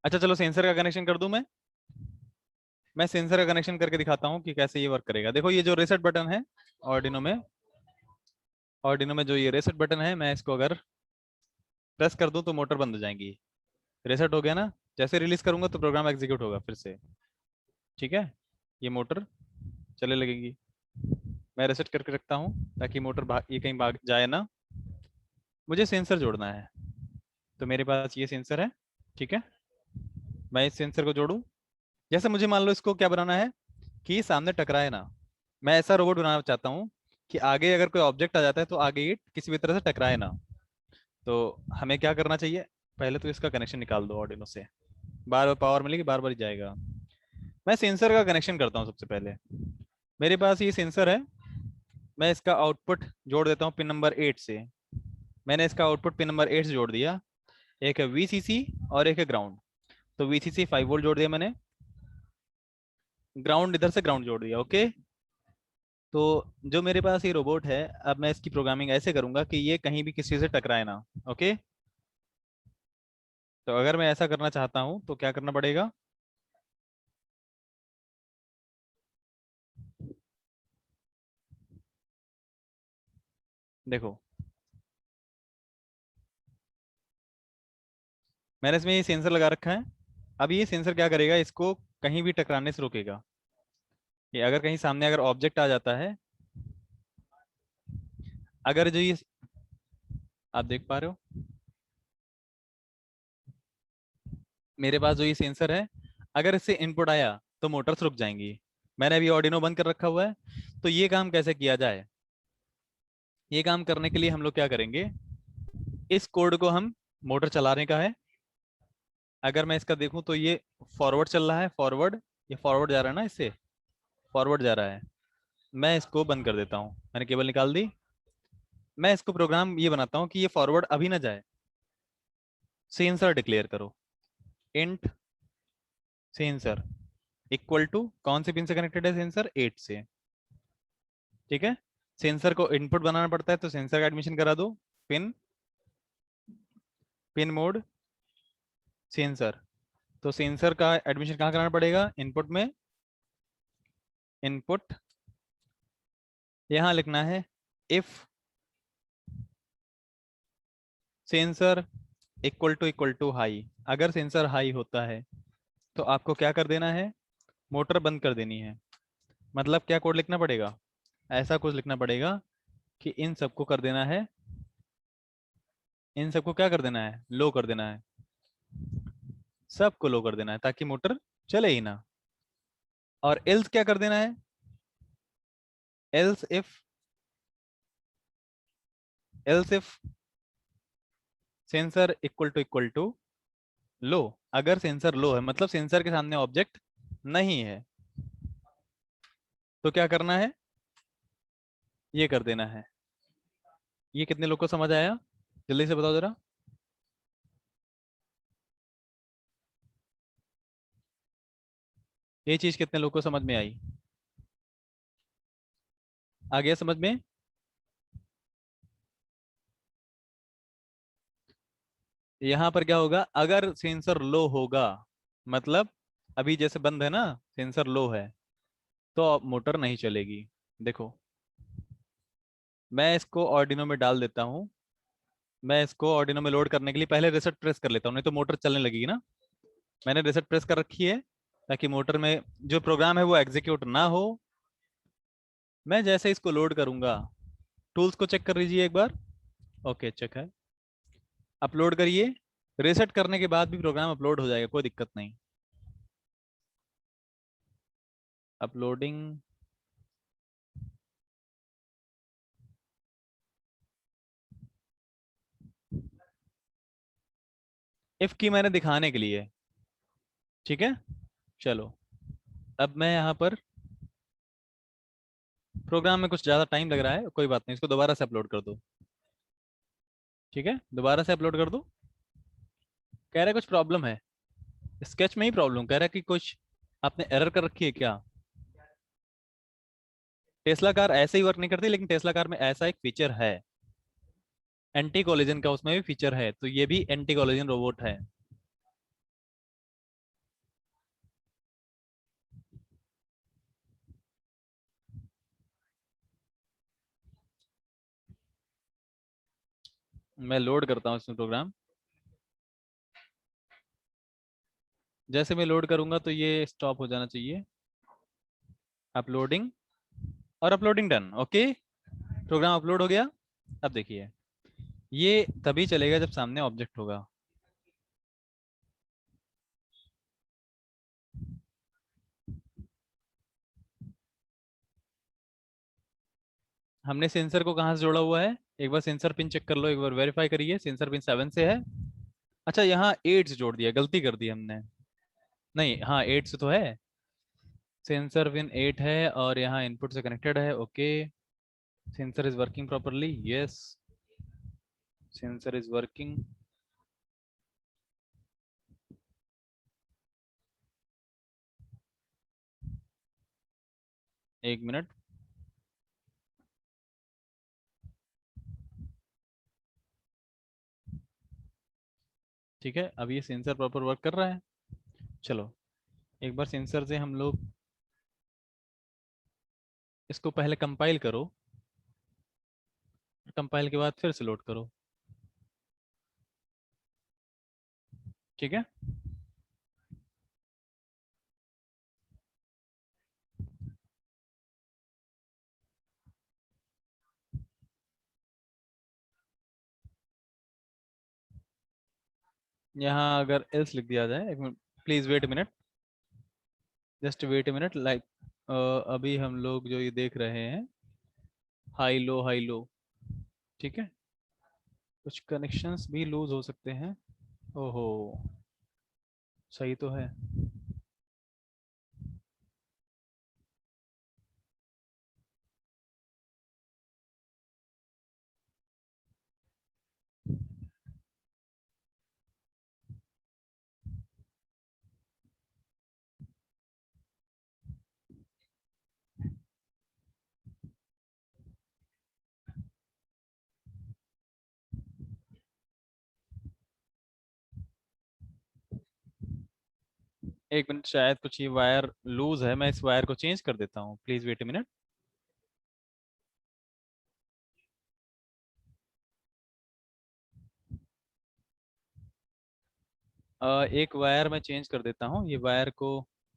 अच्छा चलो सेंसर का कनेक्शन कर दूं मैं सेंसर का कनेक्शन करके दिखाता हूँ कि कैसे ये वर्क करेगा। देखो ये जो रीसेट बटन है ऑर्डिनो में, जो ये रीसेट बटन है, मैं इसको अगर प्रेस कर दूं तो मोटर बंद हो जाएंगी। रीसेट हो गया ना, जैसे रिलीज करूंगा तो प्रोग्राम एग्जीक्यूट होगा फिर से। ठीक है, ये मोटर चले लगेगी। मैं रीसेट करके रखता हूँ ताकि मोटर ये कहीं भाग जाए ना। मुझे सेंसर जोड़ना है, तो मेरे पास ये सेंसर है। ठीक है, मैं इस सेंसर को जोड़ूं। जैसे मुझे मान लो इसको क्या बनाना है कि सामने टकराए ना। मैं ऐसा रोबोट बनाना चाहता हूँ कि आगे अगर कोई ऑब्जेक्ट आ जाता है तो आगे ये किसी भी तरह से टकराए ना। तो हमें क्या करना चाहिए, पहले तो इसका कनेक्शन निकाल दो ऑर्डिनो से। बार बार पावर मिलेगी, बार बार ही जाएगा। मैं सेंसर का कनेक्शन करता हूँ सबसे पहले। मेरे पास ये सेंसर है, मैं इसका आउटपुट जोड़ देता हूँ पिन नंबर 8 से। मैंने इसका आउटपुट पिन नंबर 8 से जोड़ दिया। एक है वीसीसी और एक है ग्राउंड। तो वीसीसी 5 वोल्ट जोड़ दिया मैंने, ग्राउंड इधर से ग्राउंड जोड़ दिया। ओके, तो जो मेरे पास ये रोबोट है, अब मैं इसकी प्रोग्रामिंग ऐसे करूंगा कि ये कहीं भी किसी से टकराए ना। ओके, तो अगर मैं ऐसा करना चाहता हूं तो क्या करना पड़ेगा। देखो, मैंने इसमें ये सेंसर लगा रखा है। अब ये सेंसर क्या करेगा, इसको कहीं भी टकराने से रोकेगा। ये अगर कहीं सामने अगर ऑब्जेक्ट आ जाता है, अगर जो ये आप देख पा रहे हो मेरे पास जो ये सेंसर है, अगर इससे इनपुट आया तो मोटर्स रुक जाएंगी। मैंने अभी ऑर्डिनो बंद कर रखा हुआ है। तो ये काम कैसे किया जाए, ये काम करने के लिए हम लोग क्या करेंगे, इस कोड को हम मोटर चलाने का है। अगर मैं इसका देखूं तो ये फॉरवर्ड चल रहा है, फॉरवर्ड, ये फॉरवर्ड जा रहा है ना, इससे फॉरवर्ड जा रहा है। मैं इसको बंद कर देता हूँ, मैंने केबल निकाल दी। मैं इसको प्रोग्राम ये बनाता हूँ कि ये फॉरवर्ड अभी ना जाए। सेंसर डिक्लेयर करो, इंट सेंसर इक्वल टू, कौन से पिन से कनेक्टेड है सेंसर, 8 से। ठीक है, सेंसर को इनपुट बनाना पड़ता है तो सेंसर का एडमिशन करा दो। Pin, pin mode sensor. तो सेंसर का एडमिशन कहाँ कराना पड़ेगा, इनपुट में। इनपुट यहां लिखना है if sensor equal to high. अगर सेंसर हाई होता है तो आपको क्या कर देना है, मोटर बंद कर देनी है। मतलब क्या कोड लिखना पड़ेगा, ऐसा कुछ लिखना पड़ेगा कि इन सबको कर देना है, इन सबको क्या कर देना है, लो कर देना है। सबको लो कर देना है ताकि मोटर चले ही ना। और एल्स क्या कर देना है, else if sensor equal to low. अगर सेंसर लो है मतलब सेंसर के सामने ऑब्जेक्ट नहीं है, तो क्या करना है, ये कर देना है। ये कितने लोग को समझ आया, जल्दी से बताओ जरा। ये चीज कितने लोग को समझ में आई, आ गया समझ में। यहाँ पर क्या होगा, अगर सेंसर लो होगा मतलब अभी जैसे बंद है ना, सेंसर लो है, तो अब मोटर नहीं चलेगी। देखो, मैं इसको ऑर्डिनो में डाल देता हूँ। मैं इसको ऑर्डिनो में लोड करने के लिए पहले रिसेट प्रेस कर लेता हूँ, नहीं तो मोटर चलने लगेगी ना। मैंने रिसेट प्रेस कर रखी है ताकि मोटर में जो प्रोग्राम है वो एग्जीक्यूट ना हो। मैं जैसे इसको लोड करूंगा, टूल्स को चेक कर लीजिए एक बार। ओके, चेक है। अपलोड करिए, रिसेट करने के बाद भी प्रोग्राम अपलोड हो जाएगा, कोई दिक्कत नहीं। अपलोडिंग, इफ की मैंने दिखाने के लिए। ठीक है, चलो अब मैं यहाँ पर प्रोग्राम में कुछ ज़्यादा टाइम लग रहा है, कोई बात नहीं, इसको दोबारा से अपलोड कर दो। ठीक है, दोबारा से अपलोड कर दो। कह रहा है कुछ प्रॉब्लम है, स्केच में ही प्रॉब्लम कह रहा है कि कुछ आपने एरर कर रखी है क्या। टेस्ला कार ऐसे ही वर्क नहीं करती, लेकिन टेस्ला कार में ऐसा एक फीचर है, एंटी कोलिजन का उसमें भी फीचर है, तो ये भी एंटी कोलिजन रोबोट है। मैं लोड करता हूँ इसमें प्रोग्राम। जैसे मैं लोड करूंगा तो ये स्टॉप हो जाना चाहिए। अपलोडिंग, और uploading done. Okay, programme upload हो गया। अब देखिए, ये तभी चलेगा जब सामने ऑब्जेक्ट होगा। हमने सेंसर को कहाँ से जोड़ा हुआ है? एक बार सेंसर पिन चेक कर लो, एक बार वेरीफाई करिए। सेंसर पिन 7 से है। अच्छा, यहाँ 8 से जोड़ दिया, गलती कर दी हमने। नहीं, हाँ 8 से तो है। सेंसर पिन 8 है और यहाँ इनपुट से कनेक्टेड है। Okay, sensor is working properly. Yes, sensor is working. एक मिनट। ठीक है, अब ये सेंसर प्रॉपर वर्क कर रहा है। चलो, एक बार सेंसर से हम लोग इसको पहले कंपाइल करो, कंपाइल के बाद फिर से लोड करो। ठीक है, यहाँ अगर एल्स लिख दिया जाए, एक minute please wait minute, just wait minute. Like अभी हम लोग जो ये देख रहे हैं, हाई लो हाई लो। ठीक है, कुछ कनेक्शंस भी लूज हो सकते हैं। ओहो, सही तो है। एक मिनट, शायद कुछ ये वायर लूज है, मैं इस वायर को चेंज कर देता हूँ। Please wait minute. एक वायर मैं चेंज कर देता हूँ। ये वायर को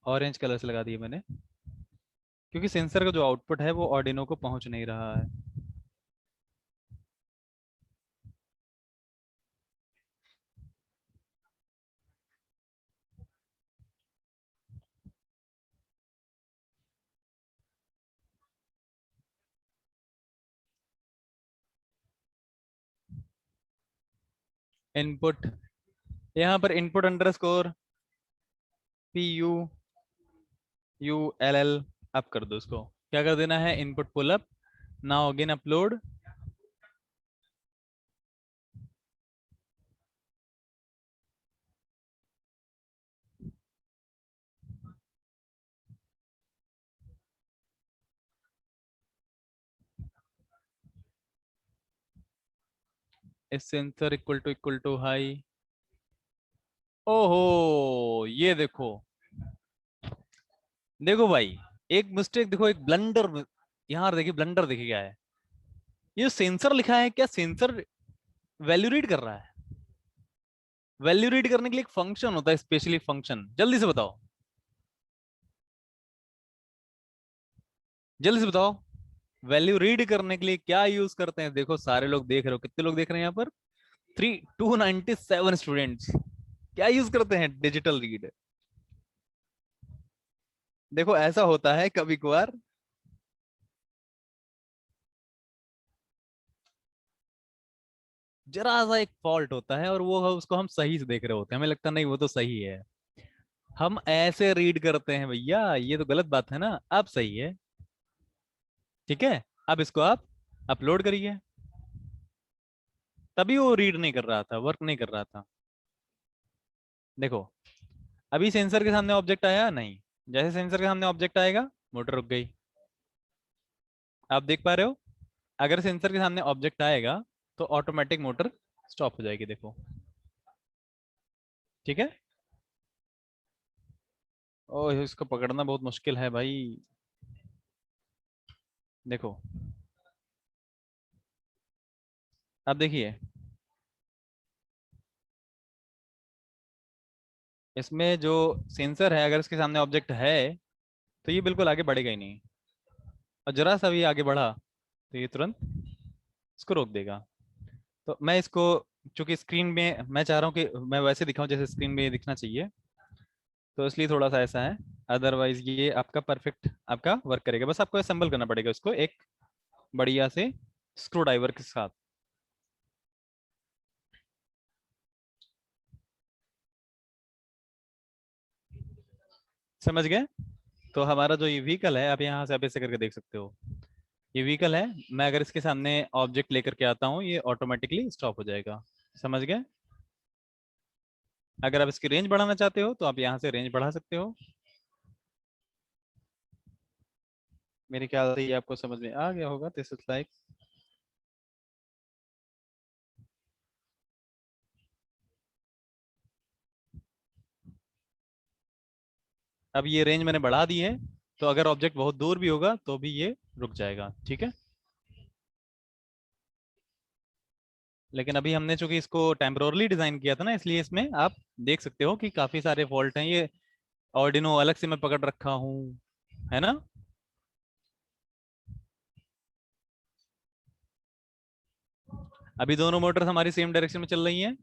ऑरेंज कलर से लगा दिया मैंने, क्योंकि सेंसर का जो आउटपुट है वो ऑर्डिनो को पहुंच नहीं रहा है। इनपुट, यहाँ पर इनपुट अंडरस्कोर PUULL अप कर दो। इसको क्या कर देना है? Input pull up. Now again upload. इस सेंसर इक्वल टू हाई। ओहो, ये देखो, देखो भाई, एक मिस्टेक देखो, एक ब्लंडर। यहाँ देखिए ब्लंडर, देखिए क्या है। ये सेंसर लिखा है, क्या सेंसर वैल्यू रीड कर रहा है? वैल्यू रीड करने के लिए एक फंक्शन होता है, स्पेशली फंक्शन। जल्दी से बताओ, जल्दी से बताओ, वैल्यू रीड करने के लिए क्या यूज करते हैं? देखो सारे लोग देख रहे हो, कितने लोग देख रहे हैं यहाँ पर? 297 स्टूडेंट्स। क्या यूज करते हैं? Digital read. देखो ऐसा होता है कभी कभार, जरा सा एक फॉल्ट होता है, और वो उसको हम सही से देख रहे होते हैं, हमें लगता नहीं वो तो सही है। हम ऐसे रीड करते हैं भैया, ये तो गलत बात है ना। अब सही है। ठीक है, अब इसको आप अपलोड करिए। तभी वो रीड नहीं कर रहा था, वर्क नहीं कर रहा था। देखो, अभी सेंसर के सामने ऑब्जेक्ट आया नहीं? जैसे सेंसर के सामने ऑब्जेक्ट आएगा, मोटर रुक गई। आप देख पा रहे हो? अगर सेंसर के सामने ऑब्जेक्ट आएगा तो ऑटोमेटिक मोटर स्टॉप हो जाएगी। देखो, ठीक है। ओह, इसको पकड़ना बहुत मुश्किल है भाई। देखो, अब देखिए, इसमें जो सेंसर है, अगर इसके सामने ऑब्जेक्ट है तो ये बिल्कुल आगे बढ़ेगा ही नहीं, और जरा सा भी आगे बढ़ा तो ये तुरंत इसको रोक देगा। तो मैं इसको, चूंकि स्क्रीन में मैं चाह रहा हूँ कि मैं वैसे दिखाऊं जैसे स्क्रीन में दिखना चाहिए, तो इसलिए थोड़ा सा ऐसा है। अदरवाइज ये आपका परफेक्ट आपका वर्क करेगा। बस आपको असेंबल करना पड़ेगा इसको एक बढ़िया से स्क्रू ड्राइवर के साथ। समझ गए? तो हमारा जो ये व्हीकल है, आप यहाँ से आप ऐसे करके देख सकते हो, ये व्हीकल है। मैं अगर इसके सामने ऑब्जेक्ट लेकर के आता हूँ, ये ऑटोमेटिकली स्टॉप हो जाएगा। समझ गए? अगर आप इसकी रेंज बढ़ाना चाहते हो तो आप यहाँ से रेंज बढ़ा सकते हो। मेरे ख्याल से ये आपको समझ में आ गया होगा। दिस इज लाइक, अब ये रेंज मैंने बढ़ा दी है, तो अगर ऑब्जेक्ट बहुत दूर भी होगा तो भी ये रुक जाएगा। ठीक है, लेकिन अभी हमने चूंकि इसको टेम्पररी डिजाइन किया था ना, इसलिए इसमें आप देख सकते हो कि काफी सारे फॉल्ट हैं। ये ऑर्डिनो अलग से मैं पकड़ रखा हूँ, है ना। अभी दोनों मोटर्स हमारी सेम डायरेक्शन में चल रही हैं,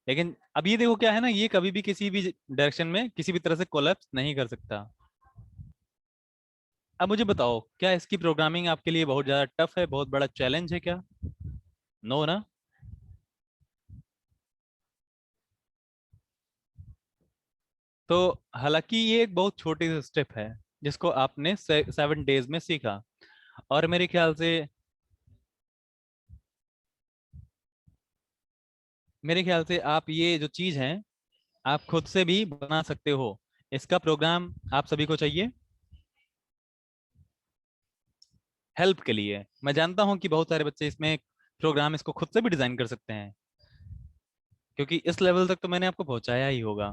लेकिन अब ये देखो क्या है ना, ये कभी भी किसी भी डायरेक्शन में किसी भी तरह से कोलैप्स नहीं कर सकता। अब मुझे बताओ, क्या इसकी प्रोग्रामिंग आपके लिए बहुत ज्यादा टफ है, बहुत बड़ा चैलेंज है क्या? नो ना? तो हालांकि ये एक बहुत छोटी सी स्टेप है जिसको आपने 7 डेज में सीखा, और मेरे ख्याल से आप ये जो चीज है आप खुद से भी बना सकते हो। इसका प्रोग्राम आप सभी को चाहिए हेल्प के लिए। मैं जानता हूं कि बहुत सारे बच्चे इसमें प्रोग्राम इसको खुद से भी डिजाइन कर सकते हैं, क्योंकि इस लेवल तक तो मैंने आपको पहुंचाया ही होगा।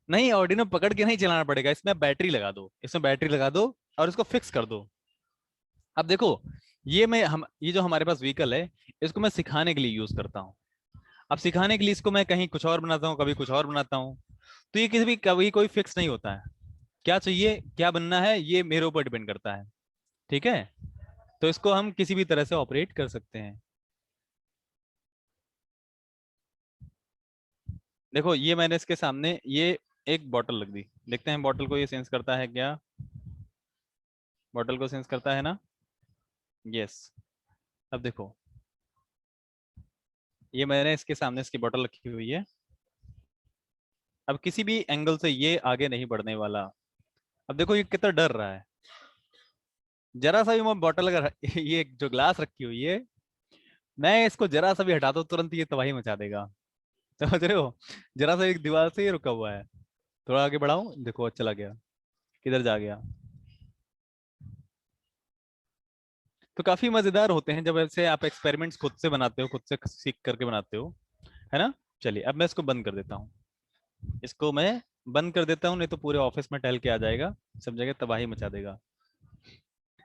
नहीं, ऑर्डिनो पकड़ के नहीं चलाना पड़ेगा, इसमें बैटरी लगा दो, इसमें बैटरी लगा दो और इसको फिक्स कर दो। अब देखो, ये जो हमारे पास व्हीकल है, इसको मैं सिखाने के लिए यूज करता हूँ। अब सिखाने के लिए इसको मैं कहीं कुछ और बनाता हूँ, कभी कुछ और बनाता हूँ, तो ये किसी भी कभी कोई फिक्स नहीं होता है। क्या चाहिए, क्या बनना है, ये मेरे ऊपर डिपेंड करता है। ठीक है, तो इसको हम किसी भी तरह से ऑपरेट कर सकते हैं। देखो, ये मैंने इसके सामने ये एक बॉटल रख दी, देखते हैं बॉटल को ये सेंस करता है क्या। बॉटल को सेंस करता है ना? यस। अब देखो, ये मैंने इसके सामने इसकी बॉटल रखी हुई है। अब किसी भी एंगल से ये आगे नहीं बढ़ने वाला। अब देखो ये कितना डर रहा है। जरा सा भी मैं बॉटल अगर ये जो ग्लास रखी हुई है, मैं इसको जरा सा भी हटा दो तुरंत ये तबाही मचा देगा। समझ रहे हो? जरा सा एक दीवार से ये रुका हुआ है, थोड़ा आगे बढ़ाऊं, देखो चला गया, किधर जा गया। तो काफी मजेदार होते हैं जब ऐसे आप एक्सपेरिमेंट्स खुद से बनाते हो, खुद से सीख करके बनाते हो, है ना। चलिए, अब मैं इसको बंद कर देता हूँ। इसको मैं बंद कर देता हूँ, नहीं तो पूरे ऑफिस में टहल के आ जाएगा, सब जगह तबाही मचा देगा।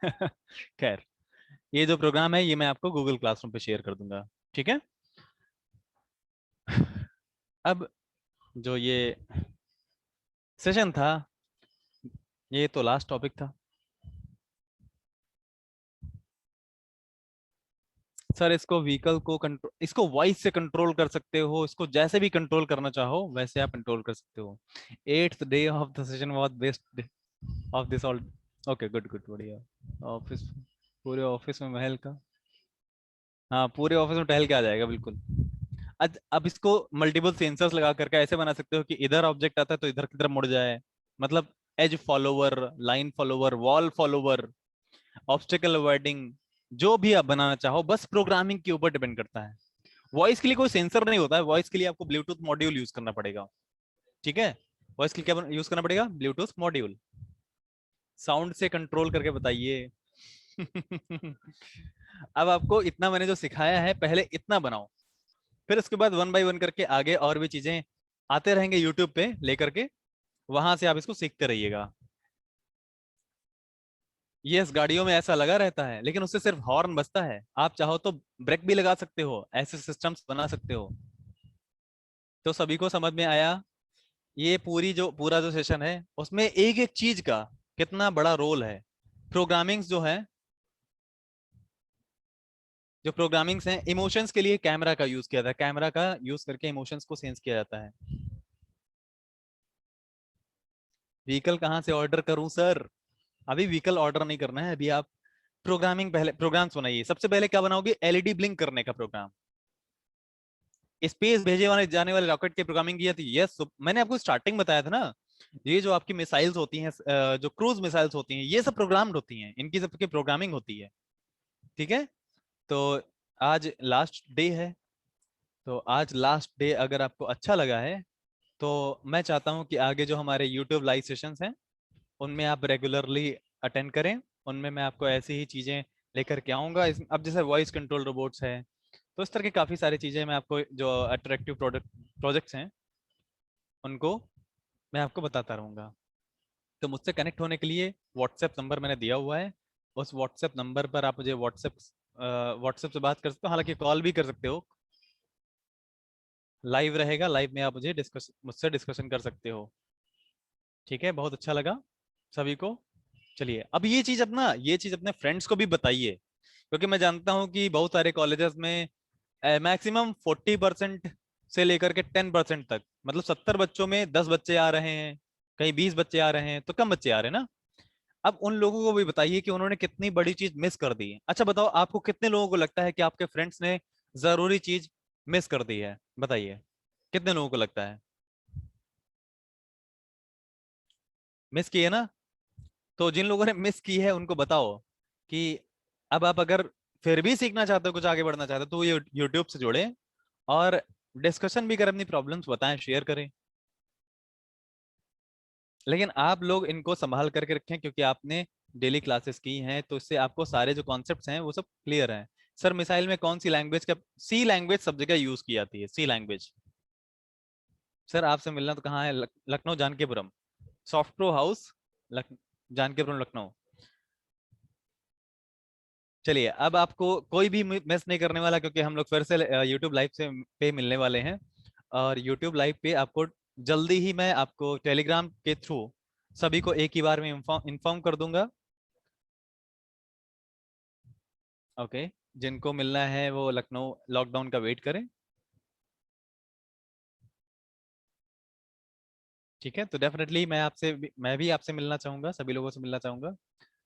खैर, ये जो प्रोग्राम है ये मैं आपको गूगल क्लासरूम पे शेयर कर दूंगा। ठीक है। अब जो ये सेशन था, ये तो लास्ट टॉपिक था। सर, इसको व्हीकल को कंट्रोल, इसको वॉइस से कंट्रोल कर सकते हो, इसको जैसे भी कंट्रोल करना चाहो वैसे आप कंट्रोल कर सकते हो। 8th day of the session was best of this all. Okay, good good, बढ़िया। ऑफिस, पूरे ऑफिस में महल का, हाँ पूरे ऑफिस में टहल के आ जाएगा बिल्कुल। अब इसको मल्टीपल सेंसर्स लगा करके ऐसे बना सकते हो कि इधर ऑब्जेक्ट आता है तो इधर की तरफ मुड़ जाए। मतलब edge follower, line follower, wall follower, obstacle avoiding, जो भी आप बनाना चाहो, बस प्रोग्रामिंग के ऊपर डिपेंड करता है। वॉइस के लिए कोई सेंसर नहीं होता है, वॉइस के लिए आपको ब्लूटूथ मॉड्यूल यूज करना पड़ेगा। ठीक है, वॉइस के लिए क्या यूज करना पड़ेगा? Bluetooth module. साउंड से कंट्रोल करके बताइए। अब आपको इतना मैंने जो सिखाया है, पहले इतना बनाओ, फिर उसके बाद 1 बाय 1 करके आगे और भी चीजें आते रहेंगे यूट्यूब पे लेकर के, वहां से आप इसको सीखते रहिएगा। यस, गाड़ियों में ऐसा लगा रहता है, लेकिन उससे सिर्फ हॉर्न बजता है। आप चाहो तो ब्रेक भी लगा सकते हो, ऐसे सिस्टम्स बना सकते हो। तो सभी को समझ में आया? ये पूरा जो सेशन है उसमें एक एक चीज का कितना बड़ा रोल है। प्रोग्रामिंग्स जो प्रोग्रामिंग्स हैं, इमोशंस के लिए कैमरा का यूज किया था, कैमरा का यूज करके इमोशंस को सेंस किया जाता है। व्हीकल कहाँ से ऑर्डर करूं सर? अभी व्हीकल ऑर्डर नहीं करना है अभी। आप प्रोग्रामिंग पहले प्रोग्राम्स बनाइए। सबसे पहले क्या बनाओगे? एलईडी ब्लिंक करने का प्रोग्राम। स्पेस भेजे वाले जाने वाले रॉकेट की प्रोग्रामिंग की थी। यस, मैंने आपको स्टार्टिंग बताया था ना, ये जो आपकी मिसाइल्स होती हैं, जो क्रूज मिसाइल्स होती हैं, ये सब प्रोग्राम्ड होती हैं, इनकी सबकी प्रोग्रामिंग होती है। ठीक है। तो आज लास्ट डे है। तो आज लास्ट डे अगर आपको अच्छा लगा है तो मैं चाहता हूं कि आगे जो हमारे यूट्यूब लाइव सेशंस हैं उनमें आप रेगुलरली अटेंड करें। उनमें मैं आपको ऐसी ही चीजें लेकर के आऊंगा। अब जैसे वॉइस कंट्रोल रोबोट्स है, तो इस तरह की काफी सारी चीजें मैं आपको, जो अट्रैक्टिव प्रोजेक्ट्स हैं, उनको मैं आपको बताता रहूंगा। तो मुझसे कनेक्ट होने के लिए व्हाट्सएप नंबर मैंने दिया हुआ है। उस व्हाट्सएप नंबर पर आप मुझे व्हाट्सएप से बात कर सकते हो, हालांकि कॉल भी कर सकते हो। लाइव रहेगा, लाइव में आप मुझसे डिस्कशन कर सकते हो। ठीक है, बहुत अच्छा लगा सभी को। चलिए, अब ये चीज अपने फ्रेंड्स को भी बताइए, क्योंकि मैं जानता हूं कि बहुत सारे कॉलेजेस में मैक्सिमम 40% से लेकर के 10% तक, मतलब 70 बच्चों में 10 बच्चे आ रहे हैं, कहीं 20 बच्चे आ रहे हैं, तो कम बच्चे आ रहे हैं ना। अब उन लोगों को भी बताइए कि उन्होंने कितनी बड़ी चीज मिस कर दी है। अच्छा बताओ, आपको कितने लोगों को लगता है कि आपके फ्रेंड्स ने जरूरी चीज मिस कर दी है? बताइए, कितने लोगों को लगता है मिस की है ना? तो जिन लोगों ने मिस की है उनको बताओ कि अब आप अगर फिर भी सीखना चाहते हो, कुछ आगे बढ़ना चाहते हो, तो ये यूट्यूब से जुड़े और डिस्कशन भी करें, अपनी प्रॉब्लम्स बताएं, शेयर करें। लेकिन आप लोग इनको संभाल करके रखें, क्योंकि आपने डेली क्लासेस की हैं, तो इससे आपको सारे जो कॉन्सेप्ट्स हैं वो सब क्लियर हैं। सर, मिसाइल में कौन सी लैंग्वेज का, सी लैंग्वेज सब जगह यूज की जाती है, सी लैंग्वेज। सर, आपसे मिलना तो कहाँ है? Lucknow Janakipuram, soft pro house, लख जानकीपुरम, लखनऊ। चलिए, अब आपको कोई भी मिस नहीं करने वाला, क्योंकि हम लोग फिर से यूट्यूब लाइव से पे मिलने वाले हैं। और यूट्यूब लाइव पे आपको जल्दी ही मैं आपको टेलीग्राम के थ्रू सभी को एक ही बार में इन्फॉर्म कर दूंगा। ओके, जिनको मिलना है वो लखनऊ लॉकडाउन का वेट करें। ठीक है, तो डेफिनेटली मैं भी आपसे मिलना चाहूंगा, सभी लोगों से मिलना चाहूंगा।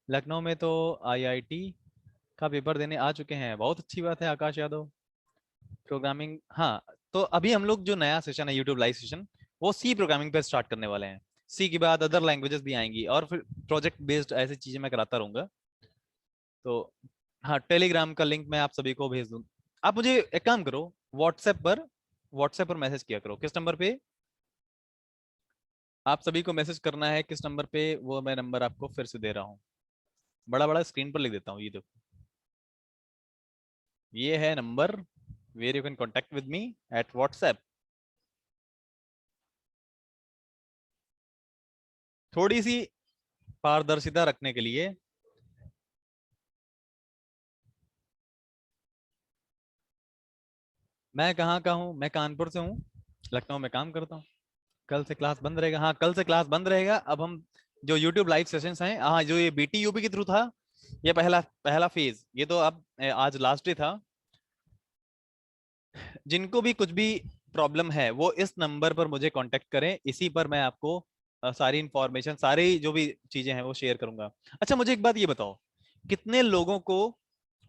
लखनऊ में तो आईआईटी का पेपर देने आ चुके हैं, बहुत अच्छी बात है। आकाश यादव, प्रोग्रामिंग, हाँ। तो अभी हम लोग जो नया सेशन है, यूट्यूब लाइव सेशन, वो सी प्रोग्रामिंग पे स्टार्ट करने वाले हैं। सी के बाद अदर लैंग्वेजेस भी आएंगी, और फिर प्रोजेक्ट बेस्ड ऐसी चीजें मैं कराता रहूंगा। तो हाँ, टेलीग्राम का लिंक मैं आप सभी को भेज दूँ। आप मुझे एक काम करो, व्हाट्सएप पर मैसेज किया करो। किस नंबर पे आप सभी को मैसेज करना है, किस नंबर पे, वो मैं नंबर आपको फिर से दे रहा हूँ। बड़ा बड़ा स्क्रीन पर लिख देता हूँ, ये देखो, ये है number where you can contact with me at WhatsApp. थोड़ी सी पारदर्शिता रखने के लिए, मैं कहाँ का हूँ? मैं कानपुर से हूँ, लखनऊ में काम करता हूँ। कल से क्लास बंद रहेगा, हाँ, कल से क्लास बंद रहेगा। अब हम जो यूट्यूब लाइव सेशंस हैं, हाँ, जो ये बीटीयूपी के थ्रू था, ये पहला पहला फेज, ये तो अब आज लास्ट डे था। जिनको भी कुछ भी प्रॉब्लम है वो इस नंबर पर मुझे कांटेक्ट करें, इसी पर मैं आपको सारी इंफॉर्मेशन, सारी जो भी चीजें हैं वो शेयर करूंगा। अच्छा, मुझे एक बात ये बताओ, कितने लोगों को,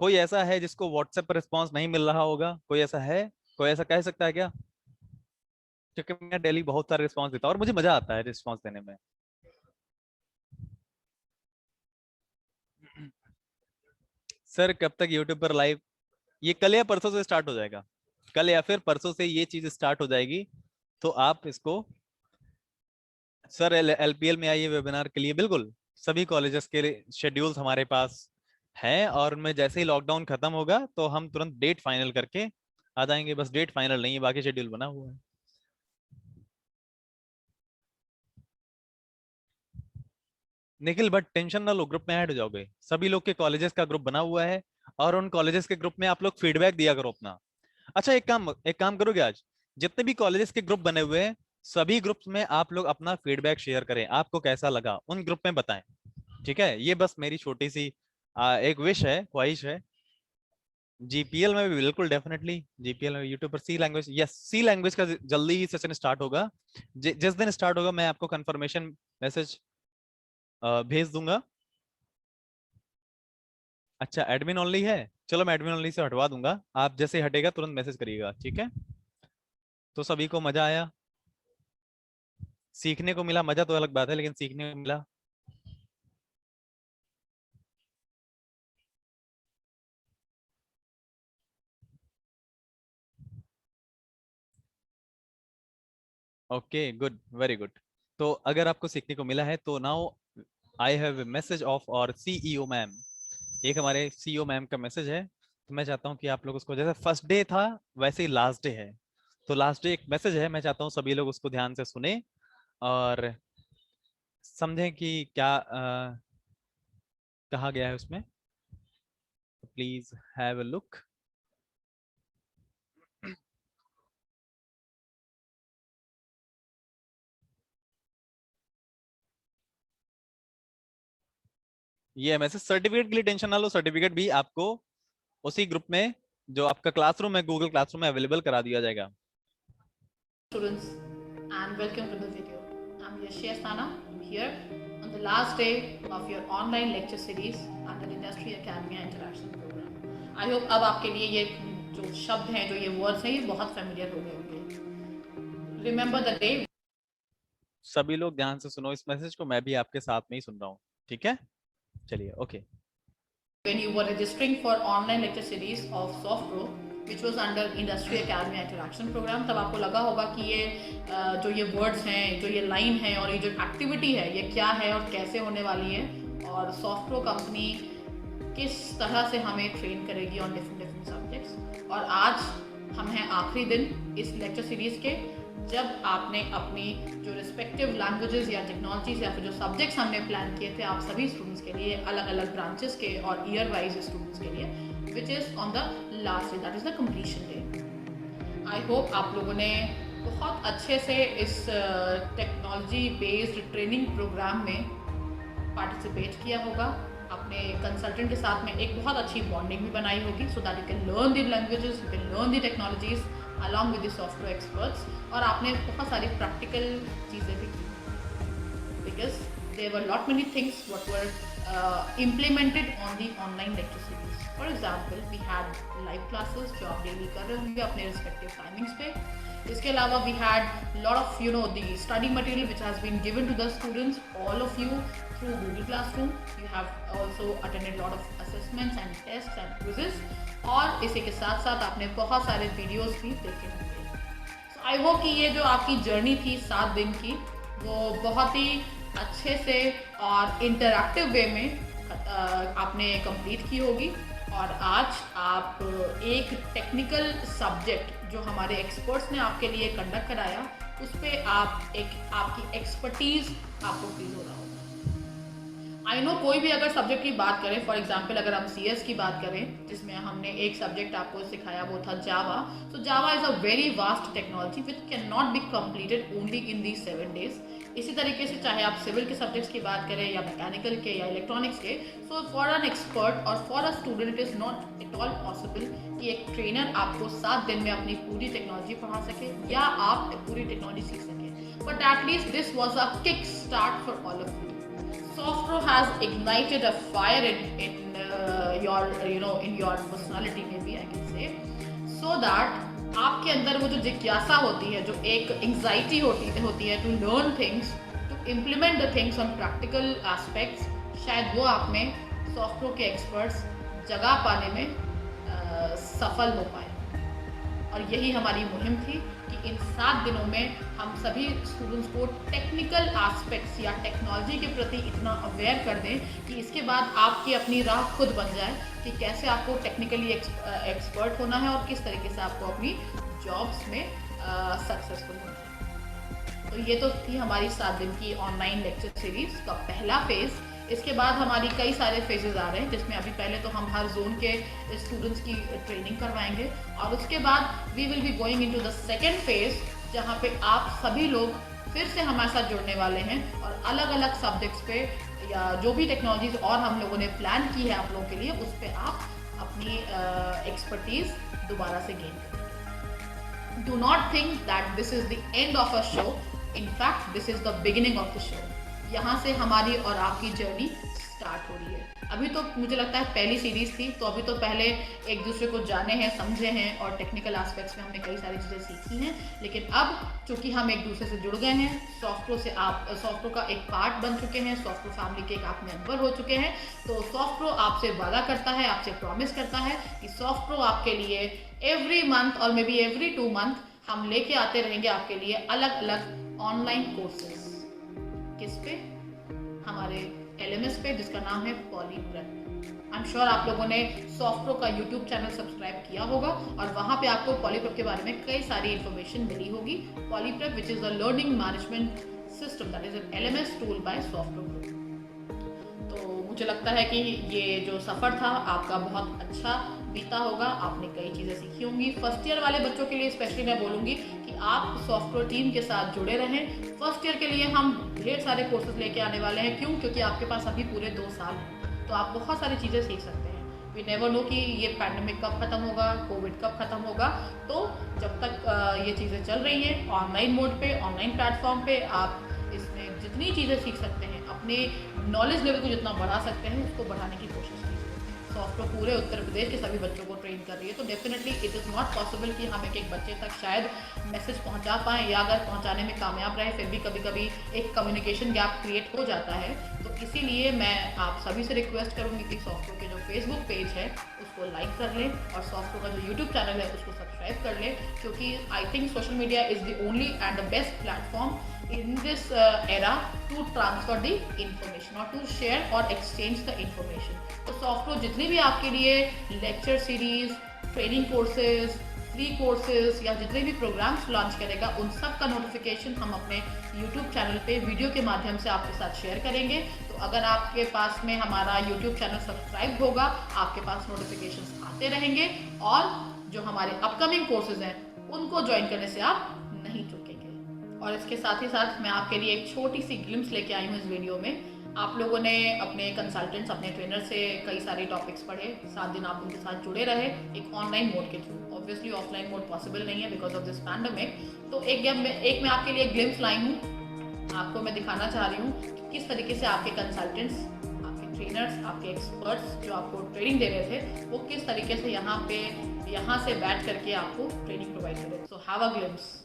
कोई ऐसा है जिसको व्हाट्सएप पर रिस्पांस नहीं मिल रहा होगा? कोई ऐसा है? कोई ऐसा कह सकता है क्या? क्योंकि मैं डेली बहुत सारे रिस्पांस देता हूँ और मुझे मजा आता है रिस्पांस देने में। सर, कब तक यूट्यूब पर लाइव? ये कल या परसों से स्टार्ट हो जाएगा। कल या फिर परसों से ये चीज स्टार्ट हो जाएगी। तो आप इसको, सर, एलपीएल में आइए वेबिनार के लिए, बिल्कुल। सभी कॉलेजेस के शेड्यूल्स हमारे पास हैं, और उनमें जैसे ही लॉकडाउन खत्म होगा तो हम तुरंत डेट फाइनल करके आ जाएंगे। बस डेट फाइनल नहीं है, बाकी शेड्यूल बना हुआ है। निखिल भट्ट, टेंशन ना लो, ग्रुप में ऐड हो जाओगे। सभी लोग के कॉलेजेस का ग्रुप बना हुआ है, और उन कॉलेजेस के ग्रुप में आप लोग फीडबैक दिया करो अपना। अच्छा, एक काम करोगे आज? जितने भी कॉलेजेस के ग्रुप बने हुए हैं, सभी ग्रुप्स में आप लोग अपना फीडबैक शेयर करें, आपको कैसा लगा उन ग्रुप में बताएं। ठीक है, ये बस मेरी छोटी सी एक विश है, ख्वाहिश है। जीपीएल में भी बिल्कुल डेफिनेटली, जीपीएल में यूट्यूब पर सी लैंग्वेज, यस सी लैंग्वेज का जल्दी ही सेशन स्टार्ट होगा। जिस दिन स्टार्ट होगा मैं आपको कंफर्मेशन मैसेज भेज दूंगा। अच्छा एडमिन ओनली है, चलो मैं एडमिन ओनली से हटवा दूंगा, आप जैसे हटेगा तुरंत मैसेज करिएगा, ठीक है। तो सभी को मजा आया, सीखने को मिला, मजा तो अलग बात है लेकिन सीखने को मिला। Okay good, very good. तो अगर आपको सीखने को मिला है तो now I have message of और सीईओ मैम, एक हमारे सीईओ मैम का मैसेज है। तो मैं चाहता हूँ कि आप लोग उसको, जैसे फर्स्ट डे था वैसे ही लास्ट डे है, तो लास्ट डे एक मैसेज है, मैं चाहता हूँ सभी लोग उसको ध्यान से सुने और समझें कि क्या कहा गया है उसमें। Please have a look. ये मैसेज, सर्टिफिकेट के लिए टेंशन ना लो, सर्टिफिकेट भी आपको उसी ग्रुप में जो आपका क्लासरूम है, गूगल क्लासरूम में अवेलेबल करा दिया जाएगा। Students, and welcome to the video. I'm Yashia Asthana. I'm here on the last day of your online lecture series under Industry Academy Interaction Program. I hope अब आपके लिए ये जो शब्द हैं, जो ये वर्ड्स हैं, ये बहुत familiar हो गए होंगे. Remember the day. सभी लोग ध्यान से सुनो इस मैसेज को, मैं भी आपके साथ में ही सुन रहा हूँ, ठीक है। चलिए okay. When you were registering for online lecture series of SoftPro, which was under Industry Academy Interaction Program, तब आपको लगा होगा कि ये जो ये वर्ड्स हैं, जो ये लाइन है और ये जो एक्टिविटी है, ये क्या है और कैसे होने वाली है, और SoftPro कंपनी किस तरह से हमें ट्रेन करेगी ऑन डिफरेंट सब्जेक्ट्स। और आज हम हैं आखिरी दिन इस लेक्चर सीरीज़ के, जब आपने अपनी जो रिस्पेक्टिव लैंग्वेजेस या टेक्नोलॉजीज या फिर जो सब्जेक्ट्स हमने प्लान किए थे आप सभी स्टूडेंट्स के लिए, अलग अलग ब्रांचेस के और ईयर वाइज स्टूडेंट्स के लिए, which is on the last day, that is the completion day. I hope आप लोगों ने बहुत अच्छे से इस टेक्नोलॉजी बेस्ड ट्रेनिंग प्रोग्राम में पार्टिसिपेट किया होगा, अपने कंसल्टेंट के साथ में एक बहुत अच्छी बॉन्डिंग भी बनाई होगी, so that you can learn the languages, you can learn the technologies along with the software experts, और आपने बहुत सारी प्रैक्टिकल चीज़ें भी की, because there were lot many things what were implemented on the online lecture series. For example, we had live classes जो आप daily कर रहे होंगे अपने respective timings पे। इसके अलावा we had lot of the study material which has been given to the students, all of you through Google Classroom. You have also attended lot of assessments and tests and quizzes, और इसी के साथ साथ आपने बहुत सारे videos भी देखे होंगे। सो आई होप कि ये जो आपकी जर्नी थी 7 दिन की, वो बहुत ही अच्छे से और इंटरैक्टिव वे में आपने कंप्लीट की होगी। और आज आप एक टेक्निकल सब्जेक्ट जो हमारे एक्सपर्ट्स ने आपके लिए कंडक्ट कराया, उस पर आपकी एक्सपर्टीज़ आपको फील हो रहा होगा। आई नो कोई भी अगर सब्जेक्ट की बात करें, फॉर एग्जांपल अगर हम CS की बात करें जिसमें हमने एक सब्जेक्ट आपको सिखाया वो था जावा, तो जावा is a very vast technology which can not be completed only in the 7 days। इसी तरीके से चाहे आप सिविल के सब्जेक्ट्स की बात करें या मैकेनिकल के या इलेक्ट्रॉनिक्स के, सो फॉर एन एक्सपर्ट और for a student it is not at all possible कि एक ट्रेनर आपको 7 दिन में अपनी पूरी टेक्नोलॉजी पढ़ा सके या आप पूरी टेक्नोलॉजी सीख सकें, but at least this was a kick start for all of you. SoftPro has ignited a fire in your personality, maybe I can say, so that आपके अंदर वो जो जिज्ञासा होती है, जो एक एंग्जाइटी होती है to learn things, to implement the things on practical aspects, शायद वो आप में SoftPro के एक्सपर्ट्स जगह पाने में सफल हो पाए। और यही हमारी मुहिम थी कि इन 7 दिनों में हम सभी स्टूडेंट्स को टेक्निकल एस्पेक्ट्स या टेक्नोलॉजी के प्रति इतना अवेयर कर दें कि इसके बाद आपकी अपनी राह खुद बन जाए कि कैसे आपको टेक्निकली एक्सपर्ट होना है और किस तरीके से आपको अपनी जॉब्स में सक्सेसफुल होना है। तो ये तो थी हमारी 7 दिन की ऑनलाइन लेक्चर सीरीज का पहला फेज़। इसके बाद हमारी कई सारे फेजेस आ रहे हैं, जिसमें अभी पहले तो हम हर जोन के स्टूडेंट्स की ट्रेनिंग करवाएंगे, और उसके बाद we will be going into the second phase जहाँ पे आप सभी लोग फिर से हमारे साथ जुड़ने वाले हैं और अलग अलग सब्जेक्ट्स पे या जो भी टेक्नोलॉजीज और हम लोगों ने प्लान की है आप लोगों के लिए, उस पर आप अपनी एक्सपर्टीज दोबारा से गेन करें। Do not think that this is the end of a show, in fact this is the beginning of the show. यहाँ से हमारी और आपकी जर्नी स्टार्ट हो रही है। अभी तो मुझे लगता है पहली सीरीज थी, तो अभी तो पहले एक दूसरे को जाने हैं, समझे हैं और टेक्निकल एस्पेक्ट्स में हमने कई सारी चीज़ें सीखी हैं। लेकिन अब चूंकि हम एक दूसरे से जुड़ गए हैं, सॉफ्टवेयर से आप सॉफ्टवेयर का एक पार्ट बन चुके हैं, सॉफ्टवेयर फैमिली के एक आप मेंबर हो चुके हैं, तो सॉफ्टवेयर आपसे वादा करता है, आपसे प्रॉमिस करता है कि सॉफ्टवेयर आपके लिए एवरी मंथ और मे बी एवरी 2 मंथ हम लेके आते रहेंगे आपके लिए अलग अलग ऑनलाइन कोर्सेज। किस पे? हमारे LMS पे, जिसका नाम है पॉलीप्रेप। आई एम श्योर आप लोगों ने सॉफ्टवेयर का यूट्यूब चैनल सब्सक्राइब किया होगा और वहाँ पे आपको पॉलीप्रेप के बारे में कई सारी इन्फॉर्मेशन मिली होगी। Polyprep which is the learning management system that is an LMS tool by software group. तो मुझे लगता है कि ये जो सफ़र था आपका बहुत अच्छा बीता होगा, आपने कई चीज़ें सीखी होंगी। फर्स्ट ईयर वाले बच्चों के लिए स्पेशली मैं बोलूँगी कि आप सॉफ्टवेयर टीम के साथ जुड़े रहें। फर्स्ट ईयर के लिए हम ढेर सारे कोर्सेज लेके आने वाले हैं। क्यों? क्योंकि आपके पास अभी पूरे 2 साल हैं, तो आप बहुत सारी चीज़ें सीख सकते हैं। वी नेवर नो कि ये पैंडमिक कब खत्म होगा, कोविड कब खत्म होगा। तो जब तक ये चीज़ें चल रही हैं ऑनलाइन मोड पे, ऑनलाइन प्लेटफॉर्म पे, आप इसमें जितनी चीज़ें सीख सकते हैं, अपने नॉलेज लेवल को जितना बढ़ा सकते हैं, उसको बढ़ाने की कोशिश कीजिए। सॉफ्टवेयर पूरे उत्तर प्रदेश के सभी बच्चों को ट्रेन कर रही है, तो definitely it is not possible कि हम एक बच्चे तक शायद मैसेज पहुंचा पाएँ, या अगर पहुंचाने में कामयाब रहे फिर भी कभी कभी एक कम्युनिकेशन गैप क्रिएट हो जाता है। तो इसीलिए मैं आप सभी से रिक्वेस्ट करूंगी कि सॉफ्टवेयर के जो फेसबुक पेज है उसको लाइक कर लें और सॉफ्टवेयर का जो यूट्यूब चैनल है उसको सब्सक्राइब कर लें, क्योंकि I think social media is the only and the best platform in this era to transfer the information or to share or exchange the information। तो सॉफ्टवेयर जितने भी आपके लिए lecture series, training courses, free courses या जितने भी programmes launch करेगा, उन सब का नोटिफिकेशन हम अपने यूट्यूब चैनल पे वीडियो के माध्यम से आपके साथ शेयर करेंगे। तो अगर आपके पास में हमारा यूट्यूब चैनल सब्सक्राइब होगा, आपके पास नोटिफिकेशन आते रहेंगे और जो हमारे अपकमिंग कोर्सेज हैं उनको ज्वाइन करने से आप नहीं चुकेंगे। और इसके साथ ही साथ मैं आपके लिए एक छोटी सी ग्लिम्स लेके आई हूँ इस वीडियो में। आप लोगों ने अपने कंसल्टेंट्स, अपने ट्रेनर से कई सारे टॉपिक्स पढ़े, 7 दिन आप उनके साथ जुड़े रहे एक ऑनलाइन मोड के through. Obviously offline mode possible नहीं है बिकॉज ऑफ दिस पैंडेमिक। तो एक मैं आपके लिए ग्लिम्स लाई हूँ, आपको मैं दिखाना चाह रही हूँ कि किस तरीके से आपके कंसल्टेंट्स, आपके ट्रेनर्स, आपके एक्सपर्ट्स जो आपको ट्रेनिंग दे रहे थे, वो किस तरीके से यहाँ से बैठ करके आपको ट्रेनिंग प्रोवाइड करे। So have a glimpse.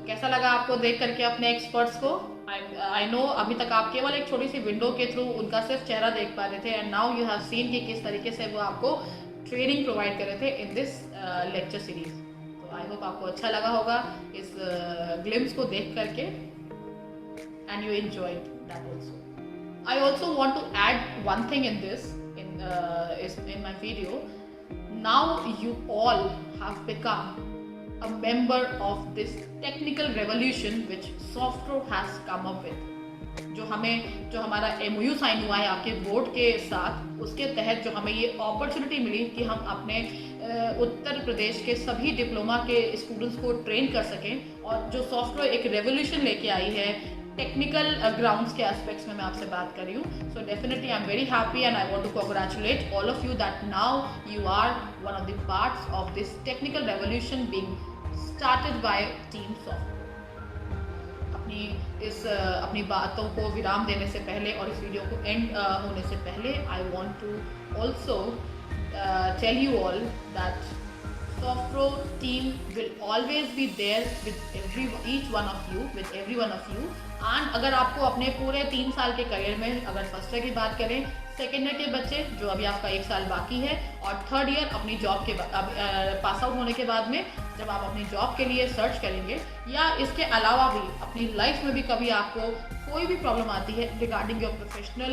कैसा लगा आपको देख करके अपने एक्सपर्ट्स को? आई नो अभी तक आप केवल एक छोटी सी विंडो के थ्रू उनका सिर्फ चेहरा देख पा रहे थे, and now you have seen कि किस तरीके से वो आपको ट्रेनिंग प्रोवाइड कर रहे थे इन दिस लेक्चर सीरीज। तो आई होप आपको अच्छा लगा होगा इस ग्लिम्स को देख करके, and you enjoyed that also. I also want to add one thing in this, in my video. Now you all have become a member of this technical revolution which SoftPro has come up with. जो हमारा MOU sign हुआ है आपके board के साथ, उसके तहत जो हमें ये अपॉर्चुनिटी मिली कि हम अपने उत्तर प्रदेश के सभी डिप्लोमा के स्टूडेंट्स को ट्रेन कर सकें, और जो सॉफ्टवेयर एक रेवोल्यूशन लेके आई है टेक्निकल ग्राउंड्स के एस्पेक्ट्स में मैं आपसे बात कर रही हूँ. So definitely I am very happy and I want to congratulate all of you that now you are one of the parts of this technical revolution being started by team software. अपनी बातों को विराम देने से पहले और इस video को एंड होने से पहले I want to also tell you all that SoftPro team will always be there with each one of you, with every one of you. And अगर आपको अपने पूरे 3 साल के करियर में अगर फर्स्ट ईयर की बात करें, सेकेंड ईयर के बच्चे जो अभी आपका 1 साल बाकी है, और थर्ड ईयर अपनी जॉब के पास आउट होने के बाद में जब आप अपनी जॉब के लिए सर्च करेंगे, या इसके अलावा भी अपनी लाइफ में भी कभी आपको कोई भी प्रॉब्लम आती है regarding your professional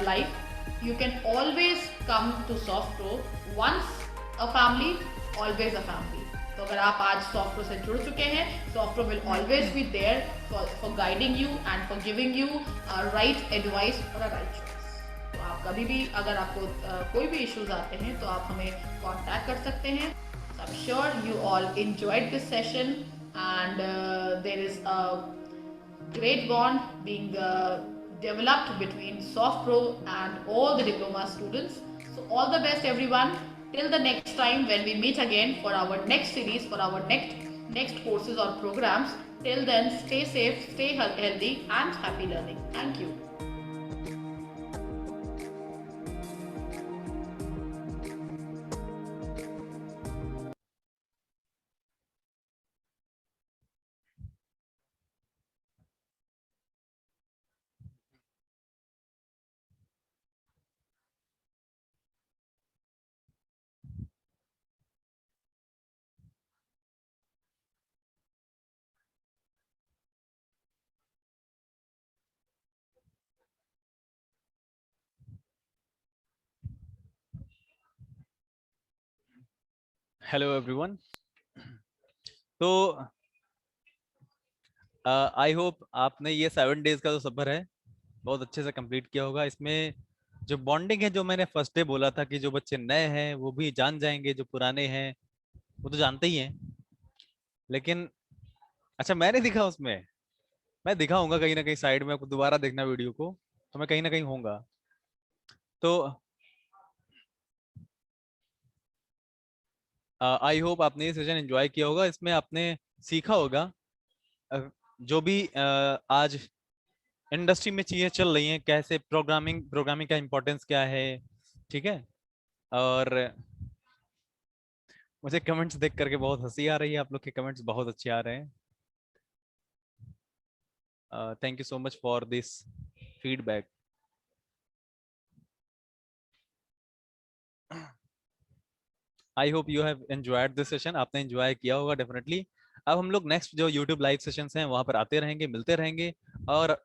life, you can always come to SoftPro. Once a family, always a family. तो अगर आप आज SoftPro से जुड़ चुके हैं, SoftPro will always be there for guiding you and for giving you a right advice or a right choice. तो आप कभी भी अगर आपको कोई भी इश्यूज आते हैं तो आप हमें कांटेक्ट कर सकते हैं. I'm sure you all enjoyed this session and there is a great bond being developed between SoftPro and all the diploma students. So all the best everyone, till the next time when we meet again for our next series, for our next courses or programs. Till then, stay safe, stay healthy and happy learning. Thank you. Hello everyone. तो I hope आपने ये 7 days का जो सफर है बहुत अच्छे से complete किया होगा. इसमें जो बॉन्डिंग है, जो मैंने फर्स्ट डे बोला था कि जो बच्चे नए हैं वो भी जान जाएंगे, जो पुराने हैं वो तो जानते ही हैं. लेकिन अच्छा, मैं नहीं दिखा उसमें, मैं दिखाऊंगा कहीं ना कहीं साइड में. आपको दोबारा देखना वीडियो को तो मैं कहीं ना कहीं होऊंगा. तो आई होप आपने ये सेशन एंजॉय किया होगा. इसमें आपने सीखा होगा जो भी आज इंडस्ट्री में चीजें चल रही हैं, कैसे प्रोग्रामिंग का इम्पोर्टेंस क्या है. ठीक है. और मुझे कमेंट्स देख करके बहुत हंसी आ रही है. आप लोग के कमेंट्स बहुत अच्छे आ रहे हैं. Thank you so much for this feedback. I hope you have enjoyed this session. आपने एंजॉय किया होगा डेफिनेटली. अब हम लोग नेक्स्ट जो यूट्यूब लाइव सेशंस हैं वहां पर आते रहेंगे, मिलते रहेंगे. और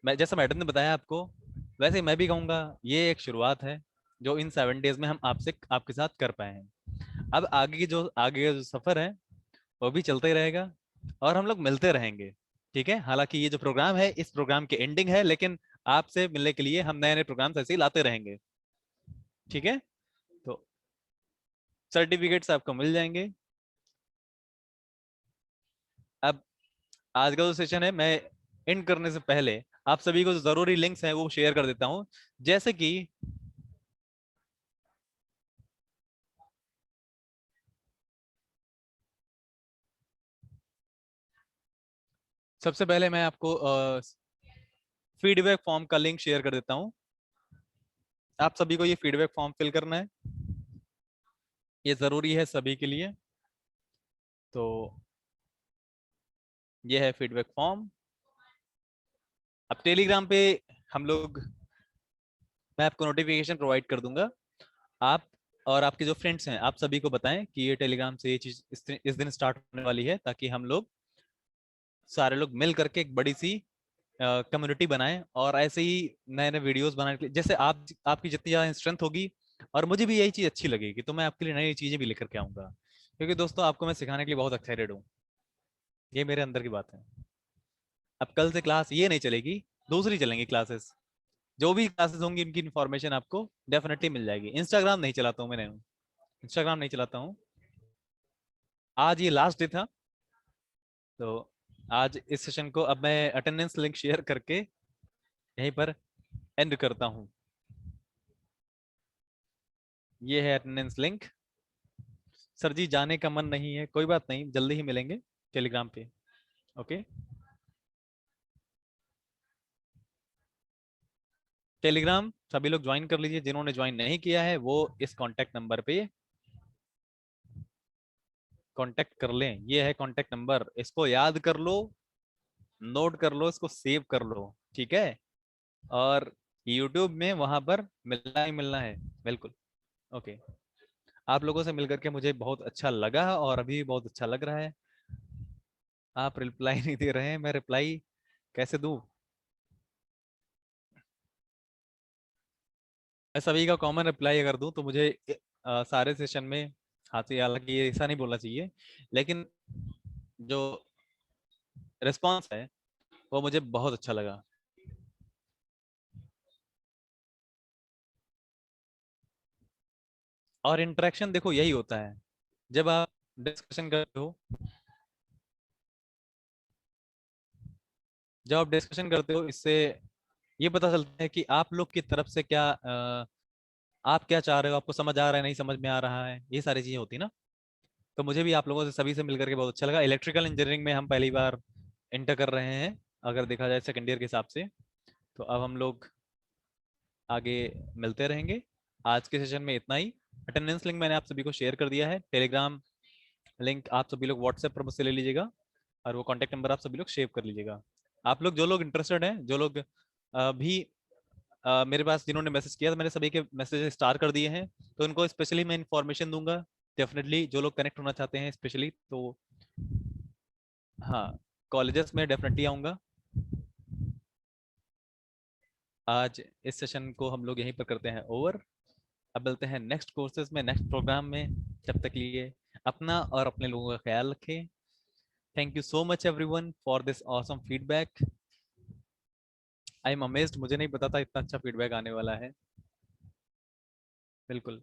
मैं जैसा मैडम ने बताया आपको, वैसे मैं भी कहूँगा ये एक शुरुआत है जो इन 7 डेज में हम आपके साथ कर पाए हैं. अब आगे का जो सफर है वो भी चलते ही रहेगा और हम लोग मिलते रहेंगे. ठीक है. हालांकि ये जो प्रोग्राम है, इस प्रोग्राम की एंडिंग है, लेकिन आपसे मिलने के लिए हम नए नए प्रोग्राम्स ऐसे ही लाते रहेंगे. ठीक है. तो सर्टिफिकेट्स आपको मिल जाएंगे. अब आज का जो सेशन है, मैं एंड करने से पहले आप सभी को जो जरूरी लिंक्स हैं वो शेयर कर देता हूं. जैसे कि सबसे पहले मैं आपको फीडबैक फॉर्म का लिंक शेयर कर देता हूं. आप सभी को ये फीडबैक फॉर्म फिल करना है, ये जरूरी है सभी के लिए. तो ये है फीडबैक फॉर्म. अब टेलीग्राम पे हम लोग, मैं आपको नोटिफिकेशन प्रोवाइड कर दूंगा. आप और आपके जो फ्रेंड्स हैं आप सभी को बताएं कि ये टेलीग्राम से ये चीज इस दिन स्टार्ट होने वाली है, ताकि हम लोग सारे लोग मिल करके एक बड़ी सी कम्युनिटी बनाएं और ऐसे ही नए नए वीडियोस बनाने के लिए, जैसे आप आपकी जितनी ज़्यादा स्ट्रेंथ होगी और मुझे भी यही चीज़ अच्छी लगेगी तो मैं आपके लिए नई नई चीज़ें भी लेकर के आऊँगा, क्योंकि दोस्तों आपको मैं सिखाने के लिए बहुत एक्साइटेड हूँ। ये मेरे अंदर की बात है। अब कल से क्लास ये नहीं चलेगी, दूसरी चलेंगी क्लासेस। जो भी क्लासेस होंगी उनकी इन्फॉर्मेशन आपको डेफिनेटली मिल जाएगी। इंस्टाग्राम नहीं चलाता हूँ मैं, इंस्टाग्राम नहीं चलाता हूँ। आज ये लास्ट डे था, तो आज इस सेशन को अब मैं अटेंडेंस लिंक शेयर करके यहीं पर एंड करता हूँ। ये है अटेंडेंस लिंक। सर जी जाने का मन नहीं है, कोई बात नहीं, जल्दी ही मिलेंगे टेलीग्राम पे। ओके, टेलीग्राम सभी लोग ज्वाइन कर लीजिए, जिन्होंने ज्वाइन नहीं किया है वो इस कांटेक्ट नंबर पे कांटेक्ट कर लें। ये है कांटेक्ट नंबर, इसको याद कर लो, नोट कर लो, इसको सेव कर लो, ठीक है। और यूट्यूब में वहां पर मिलना ही मिलना है, बिल्कुल। ओके, आप लोगों से मिलकर के मुझे बहुत अच्छा लगा और अभी भी बहुत अच्छा लग रहा है। आप रिप्लाई नहीं दे रहे हैं, मैं रिप्लाई कैसे दूं? मैं सभी का कॉमन रिप्लाई अगर दूं तो मुझे सारे सेशन में, हालांकि ये ऐसा नहीं बोलना चाहिए, लेकिन जो रिस्पांस है वो मुझे बहुत अच्छा लगा। और इंटरेक्शन देखो यही होता है, जब आप डिस्कशन करते हो, जब आप डिस्कशन करते हो इससे ये पता चलता है कि आप लोग की तरफ से क्या आप क्या चाह रहे हो, आपको समझ आ रहा है नहीं समझ में आ रहा है, ये सारी चीजें होती ना। तो मुझे भी आप लोगों से सभी से मिलकर के बहुत अच्छा लगा। इलेक्ट्रिकल इंजीनियरिंग में हम पहली बार इंटर कर रहे हैं, अगर देखा जाए सेकेंड ईयर के हिसाब से। तो अब हम लोग आगे मिलते रहेंगे। आज के सेशन में इतना ही। अटेंडेंस लिंक मैंने आप सभी को शेयर कर दिया है, टेलीग्राम लिंक आप सभी लोग व्हाट्सएप पर मुझसे ले लीजिएगा और वो कॉन्टैक्ट नंबर आप सभी लोग सेव कर लीजिएगा। आप लोग जो लोग इंटरेस्टेड हैं, जो लोग भी मेरे पास जिन्होंने मैसेज किया, तो मैंने सभी के मैसेज स्टार कर दिए हैं, तो उनको स्पेशली मैं इन्फॉर्मेशन दूंगा। डेफिनेटली जो लोग कनेक्ट होना चाहते हैं स्पेशली, तो हाँ, कॉलेजेस में डेफिनेटली आऊँगा। आज इस सेशन को हम लोग यहीं पर करते हैं ओवर। अब मिलते हैं नेक्स्ट कोर्सेज में, नेक्स्ट प्रोग्राम में। तब तक लिए अपना और अपने लोगों का ख्याल रखें। Thank you so much everyone for this awesome feedback. I am amazed, मुझे नहीं पता था इतना अच्छा फीडबैक आने वाला है। बिल्कुल।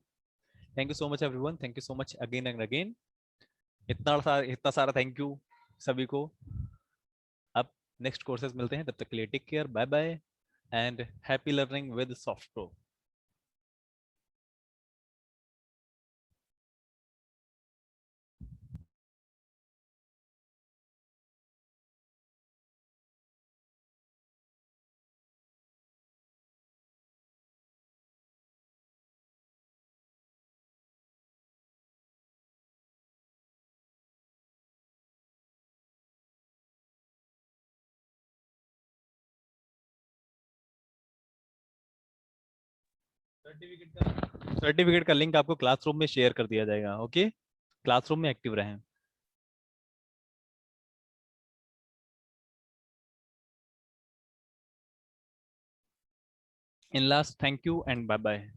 Thank you so much everyone, thank you so much again and again. इतना सारा थैंक यू सभी को। अब नेक्स्ट कोर्सेज मिलते हैं, तब तक के लिए take care, bye bye and happy learning with soft pro. Certificate का लिंक आपको क्लासरूम में शेयर कर दिया जाएगा। ओके, क्लासरूम में एक्टिव रहें। In last, thank you and bye bye.